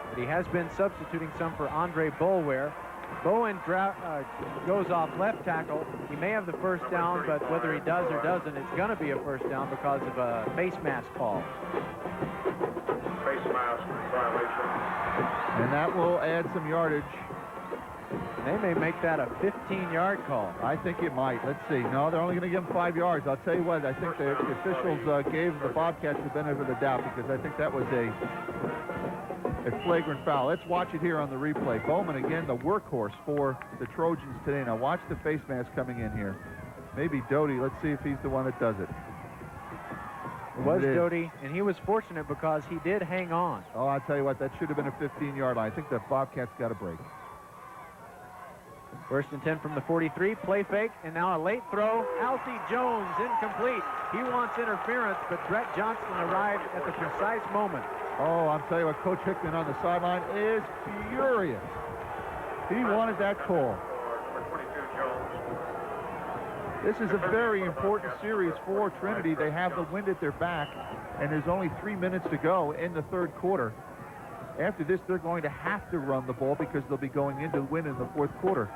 but he has been substituting some for Andre Boulware. Bowen goes off left tackle. He may have the first down, but whether he does or doesn't, it's going to be a first down because of a face mask call. Face mask violation. And that will add some yardage. And they may make that a 15-yard call. I think it might. Let's see. No, they're only going to give him 5 yards. I'll tell you what, I think the officials gave the Bobcats the benefit of the doubt because I think that was a flagrant foul. Let's watch it here on the replay. Bowman, again, the workhorse for the Trojans today. Now watch the face mask coming in here. Maybe Doty. Let's see if he's the one that does it. was Doty, and he was fortunate because he did hang on. Oh, I'll tell you what, that should have been a 15-yard line. I think the Bobcats got a break. 1st and 10 from the 43, play fake, and now a late throw. Alfie Jones, incomplete. He wants interference, but Brett Johnson arrived at the precise moment. Oh, I'll tell you what, Coach Hickman on the sideline is furious. He wanted that call. This is a very important series for Trinity. They have the wind at their back, and there's only 3 minutes to go in the third quarter. After this, they're going to have to run the ball because they'll be going into the win in the fourth quarter.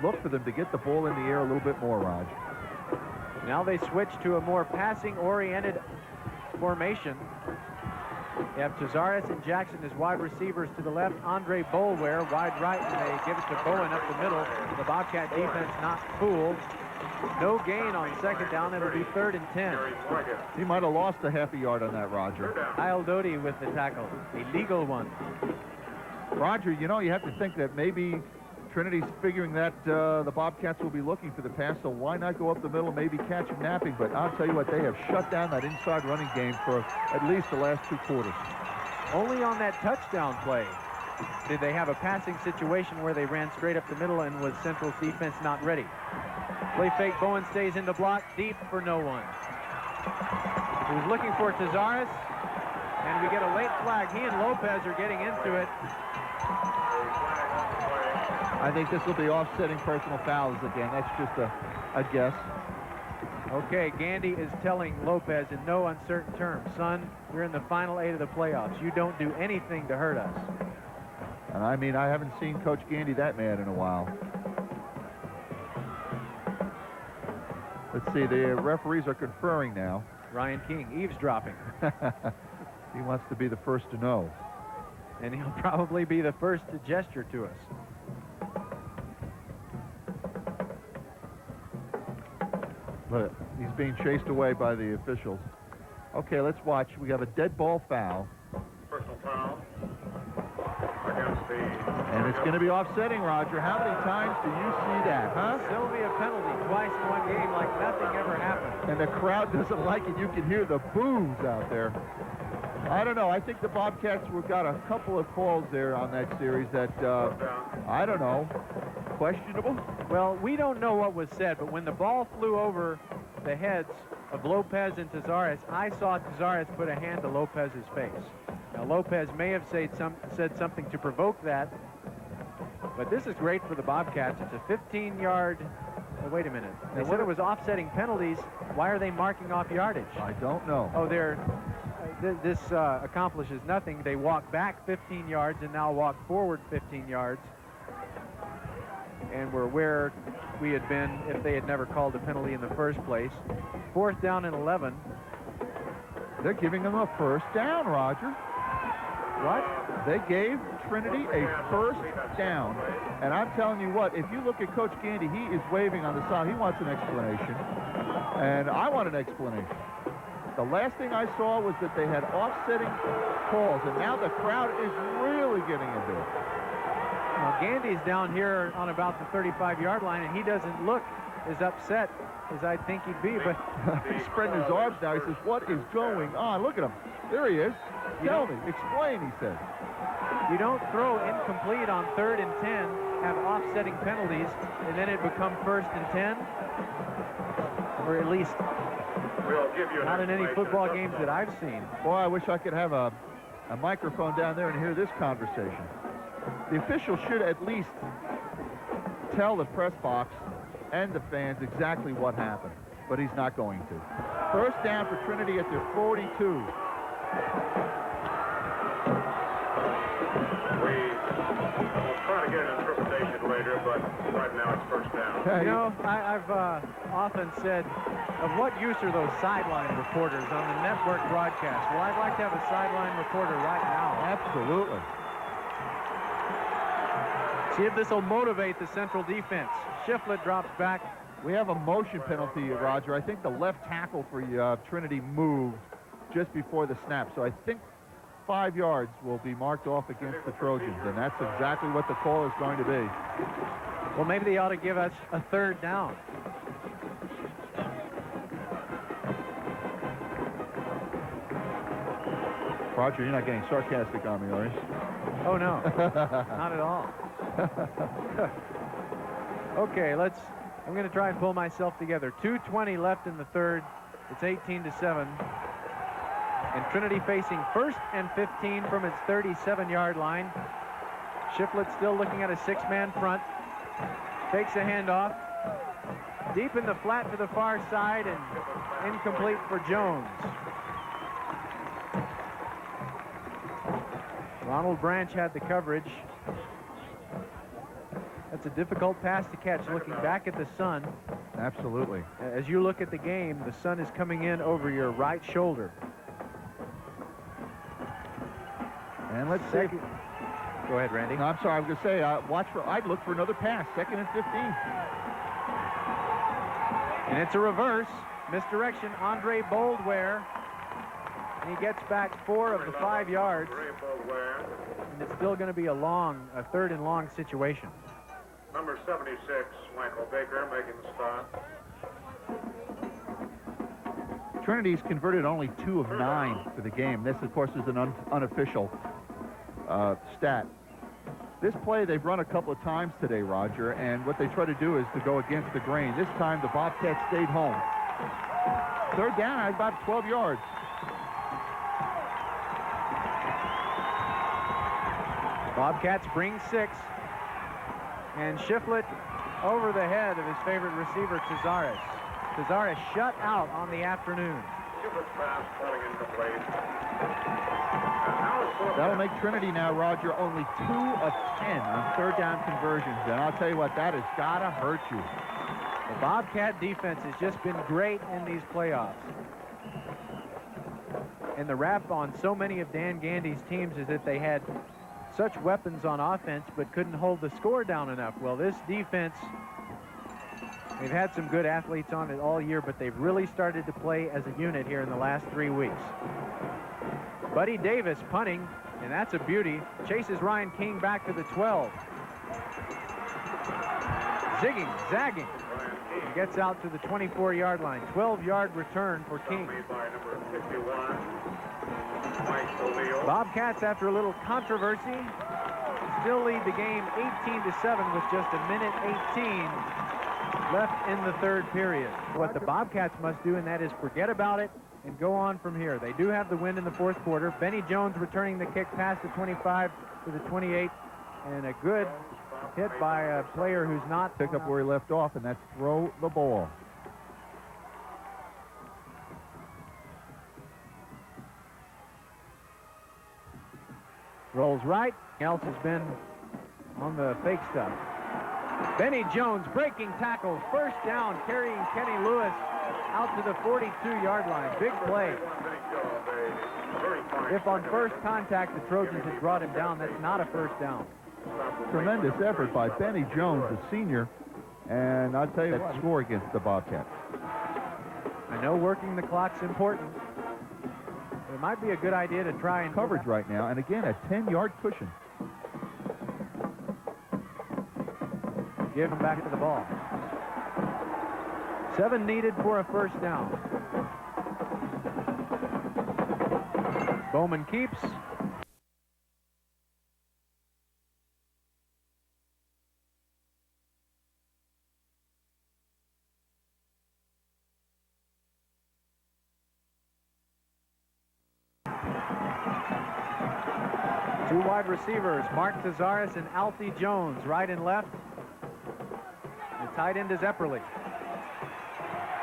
Look for them to get the ball in the air a little bit more, Raj. Now they switch to a more passing-oriented formation. They have Tazares and Jackson as wide receivers to the left. Andre Boulware wide right, and they give it to Bowen up the middle. The Bobcat defense not fooled. No gain on 2nd down. It'll be 3rd and 10. He might have lost a half a yard on that, Roger. Kyle Doty with the tackle, a legal one. Roger, you know, you have to think that maybe Trinity's figuring that the Bobcats will be looking for the pass, so why not go up the middle and maybe catch him napping? But I'll tell you what, they have shut down that inside running game for at least the last 2 quarters. Only on that touchdown play did they have a passing situation where they ran straight up the middle and was Central's defense not ready. Play fake, Bowen stays in the block, deep for no one. He was looking for Tazares, and we get a late flag. He and Lopez are getting into it. I think this will be offsetting personal fouls again. That's just a guess. Okay, Gandy is telling Lopez in no uncertain terms, son, we're in the final 8 of the playoffs. You don't do anything to hurt us. And I mean, I haven't seen Coach Gandy that mad in a while. Let's see, the referees are conferring now. Ryan King eavesdropping. He wants to be the first to know. And he'll probably be the first to gesture to us. But he's being chased away by the officials. Okay, let's watch. We have a dead ball foul. Personal foul against the... And it's going to be offsetting, Roger. How many times do you see that, huh? Sylvia penalty twice in one game like nothing ever happened. And the crowd doesn't like it. You can hear the boos out there. I don't know. I think the Bobcats got a couple of calls there on that series that, I don't know, questionable. Well, we don't know what was said, but when the ball flew over the heads of Lopez and Tazares, I saw Tazares put a hand to Lopez's face. Now, Lopez may have said something to provoke that, but this is great for the Bobcats. It's a 15-yard... Oh, wait a minute. They said it was offsetting penalties. Why are they marking off yardage? I don't know. Oh, this accomplishes nothing. They walk back 15 yards and now walk forward 15 yards. And we're where we had been if they had never called a penalty in the first place. 4th down and 11. They're giving them a first down, Roger. What? They gave Trinity a first down. And I'm telling you what, if you look at Coach Gandy, he is waving on the side. He wants an explanation. And I want an explanation. The last thing I saw was that they had offsetting calls, and now the crowd is really getting into it. Now, Gandy's down here on about the 35-yard line, and he doesn't look as upset as I'd think he'd be, but he's spreading his arms now. He says, what is going on? Look at him. There he is. Tell me. Explain, he said. You don't throw incomplete on 3rd and 10, have offsetting penalties, and then it become 1st and 10, or at least not in any football games that I've seen. Boy, I wish I could have a microphone down there and hear this conversation. The official should at least tell the press box and the fans exactly what happened, but he's not going to. First down for Trinity at their 42. We'll try to get an interpretation later, but right now it's first down. You know, I've often said, of what use are those sideline reporters on the network broadcast? Well, I'd like to have a sideline reporter right now. Absolutely. See if this will motivate the Central defense. Shiflett drops back. We have a motion penalty, Roger. I think the left tackle for Trinity moved just before the snap. So I think 5 yards will be marked off against the Trojans, and that's exactly what the call is going to be. Well, maybe they ought to give us a 3rd down. Roger, you're not getting sarcastic on me, are you? Oh, no. Not at all. Okay, I'm going to try and pull myself together. 2:20 left in the third. It's 18-7. And Trinity facing 1st and 15 from its 37-yard line. Shiflett still looking at a 6-man front. Takes a handoff. Deep in the flat to the far side and incomplete for Jones. Ronald Branch had the coverage. That's a difficult pass to catch looking back at the sun. Absolutely. As you look at the game, the sun is coming in over your right shoulder. And let's see. Go ahead, Randy. No, I'm sorry. I was going to say, I'd look for another pass. 2nd and 15. And it's a reverse. Misdirection, Andre Boldware. And he gets back 4 of the 5 yards. And it's still going to be a 3rd and long situation. Number 76, Michael Baker, making the stop. Trinity's converted only 2 of 9 for the game. This, of course, is an unofficial stat. This play they've run a couple of times today, Roger, and what they try to do is to go against the grain. This time the Bobcats stayed home. 3rd down at about 12 yards. Bobcats bring 6. And Shiflett over the head of his favorite receiver, Cazares. Cazares shut out on the afternoon. That'll make Trinity now, Roger, only 2 of 10 on 3rd down conversions. And I'll tell you what, that has got to hurt you. The Bobcat defense has just been great in these playoffs. And the rap on so many of Dan Gandy's teams is that they had such weapons on offense but couldn't hold the score down enough. Well, this defense, they've had some good athletes on it all year, but they've really started to play as a unit here in the last 3 weeks. Buddy Davis punting, and that's a beauty. Chases Ryan King back to the 12. Zigging, zagging. He gets out to the 24-yard line. 12-yard return for King. Bobcats, after a little controversy, still lead the game 18-7 with just 1:18 left in the third period. What the Bobcats must do, and that is forget about it and go on from here. They do have the win in the 4th quarter. Benny Jones returning the kick past the 25 to the 28, and a good hit by a player who's not pick up where he left off, and that's throw the ball. Rolls right. Else has been on the fake stuff. Benny Jones breaking tackles. 1st down, carrying Kenny Lewis out to the 42-yard line. Big play. If on first contact the Trojans had brought him down, that's not a 1st down. Tremendous effort by Benny Jones, a senior, and I'll tell you what, score against the Bobcats. I know working the clock's important. It might be a good idea to try and coverage right now, and again a 10-yard cushion. Give him back to the ball. 7 needed for a 1st down. Bowman keeps. Two wide receivers, Mark Cazares and Alfie Jones, right and left. The tight end is Epperly.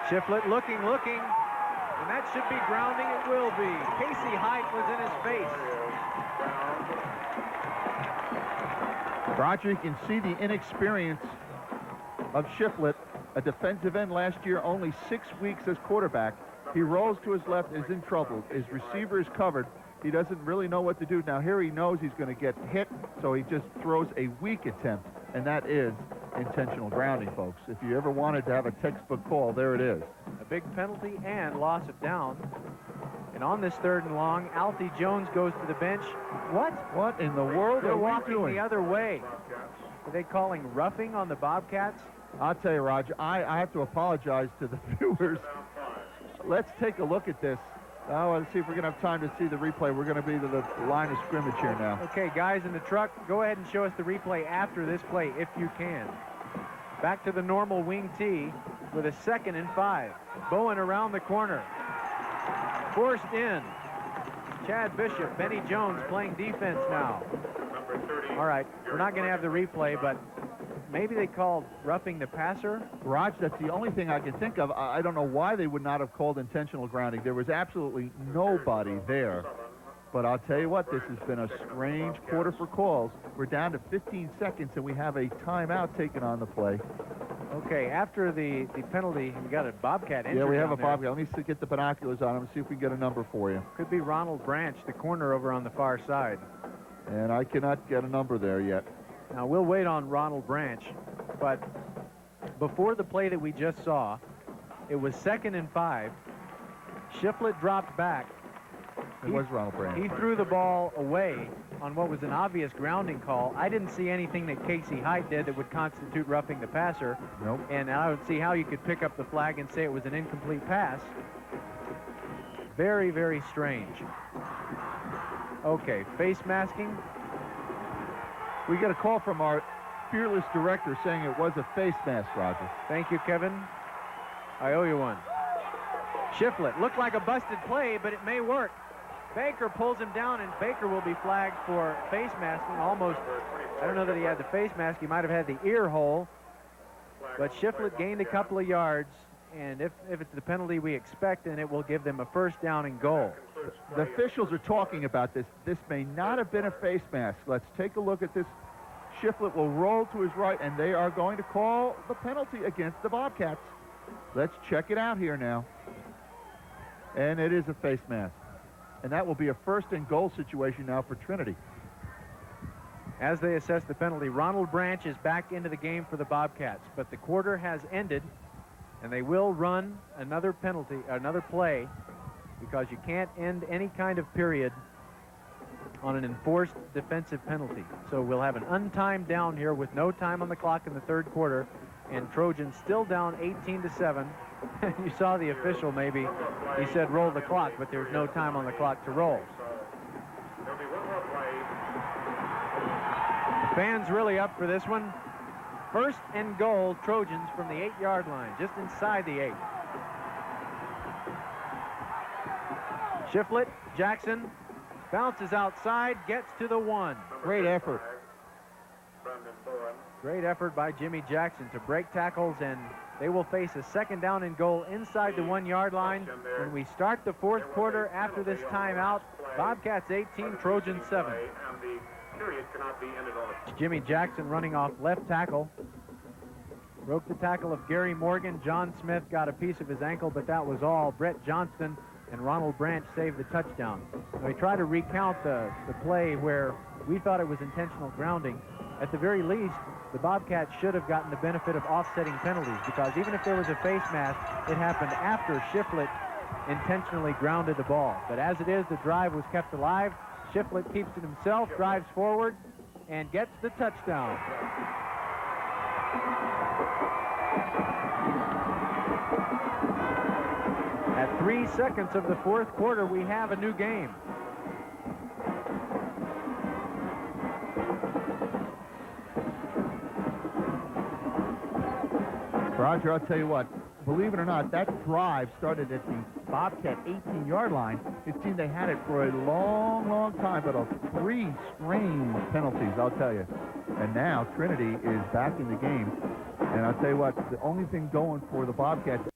Shiflett looking, and that should be grounding. It will be. Casey Height was in his face. Roger, you can see the inexperience of Shiflett, a defensive end last year, only 6 weeks as quarterback. He rolls to his left, is in trouble. His receiver is covered. He doesn't really know what to do. Now here he knows he's going to get hit, so he just throws a weak attempt, and that is intentional grounding, folks. If you ever wanted to have a textbook call, there it is. A big penalty and loss of down. And on this 3rd and long, Alfie Jones goes to the bench. What in the world They're are we walking doing? the other way. Are they calling roughing on the Bobcats? I'll tell you, Roger, I have to apologize to the viewers. Let's take a look at this. Oh, let's see if we're going to have time to see the replay. We're going to be to the line of scrimmage here now. Okay, guys in the truck, go ahead and show us the replay after this play if you can. Back to the normal wing tee with a 2nd and 5. Bowen around the corner. Forced in. Chad Bishop, Benny Jones playing defense now. All right, we're not going to have the replay, but maybe they called roughing the passer. Raj, that's the only thing I can think of. I don't know why they would not have called intentional grounding. There was absolutely nobody there. But I'll tell you what, this has been a strange quarter for calls. We're down to 15 seconds, and we have a timeout taken on the play. Okay, after the penalty, we got a Bobcat injured. Yeah, we have down a there. Bobcat. Let me get the binoculars on him and see if we can get a number for you. Could be Ronald Branch, the corner over on the far side. And I cannot get a number there yet. Now, we'll wait on Ronald Branch, but before the play that we just saw, it was 2nd and 5. Shiflett dropped back. It was Ronald Branch. He threw the ball away on what was an obvious grounding call. I didn't see anything that Casey Height did that would constitute roughing the passer. Nope. And I don't see how you could pick up the flag and say it was an incomplete pass. Very, very strange. Okay, face masking. We get a call from our fearless director saying it was a face mask, Roger. Thank you, Kevin. I owe you one. Shiflett looked like a busted play, but it may work. Baker pulls him down, and Baker will be flagged for face masking. Almost, I don't know that he had the face mask. He might have had the ear hole. But Shiflett gained a couple of yards, and if it's the penalty we expect, then it will give them a 1st down and goal. The officials are talking about this. This may not have been a face mask. Let's take a look at this. Shiflett will roll to his right, and they are going to call the penalty against the Bobcats. Let's check it out here now. And it is a face mask. And that will be a 1st and goal situation now for Trinity. As they assess the penalty, Ronald Branch is back into the game for the Bobcats, but the quarter has ended, and they will run another penalty, another play, because you can't end any kind of period on an enforced defensive penalty. So we'll have an untimed down here with no time on the clock in the 3rd quarter, and Trojans still down 18-7. You saw the official maybe. He said roll the clock, but there's no time on the clock to roll. The fans really up for this one. 1st and goal, Trojans from the 8-yard line, just inside the 8. Shiflett, Jackson, bounces outside, gets to the 1. Great effort. Great effort by Jimmy Jackson to break tackles, and they will face a 2nd down and goal inside the 1-yard line when we start the 4th quarter after this timeout. Bobcats 18, Trojans 7. Jimmy Jackson running off left tackle. Broke the tackle of Gary Morgan. John Smith got a piece of his ankle, but that was all. Brett Johnston and Ronald Branch saved the touchdown. Now, we try to recount the play where we thought it was intentional grounding. At the very least, the Bobcats should have gotten the benefit of offsetting penalties, because even if there was a face mask, it happened after Shiflett intentionally grounded the ball. But as it is, the drive was kept alive. Shiflett keeps it himself, drives forward, and gets the touchdown. At 3 seconds of the 4th quarter, we have a new game. Roger, I'll tell you what, believe it or not, that drive started at the Bobcat 18-yard line. It seemed they had it for a long, long time, but 3 strange penalties, I'll tell you. And now Trinity is back in the game. And I'll tell you what, the only thing going for the Bobcats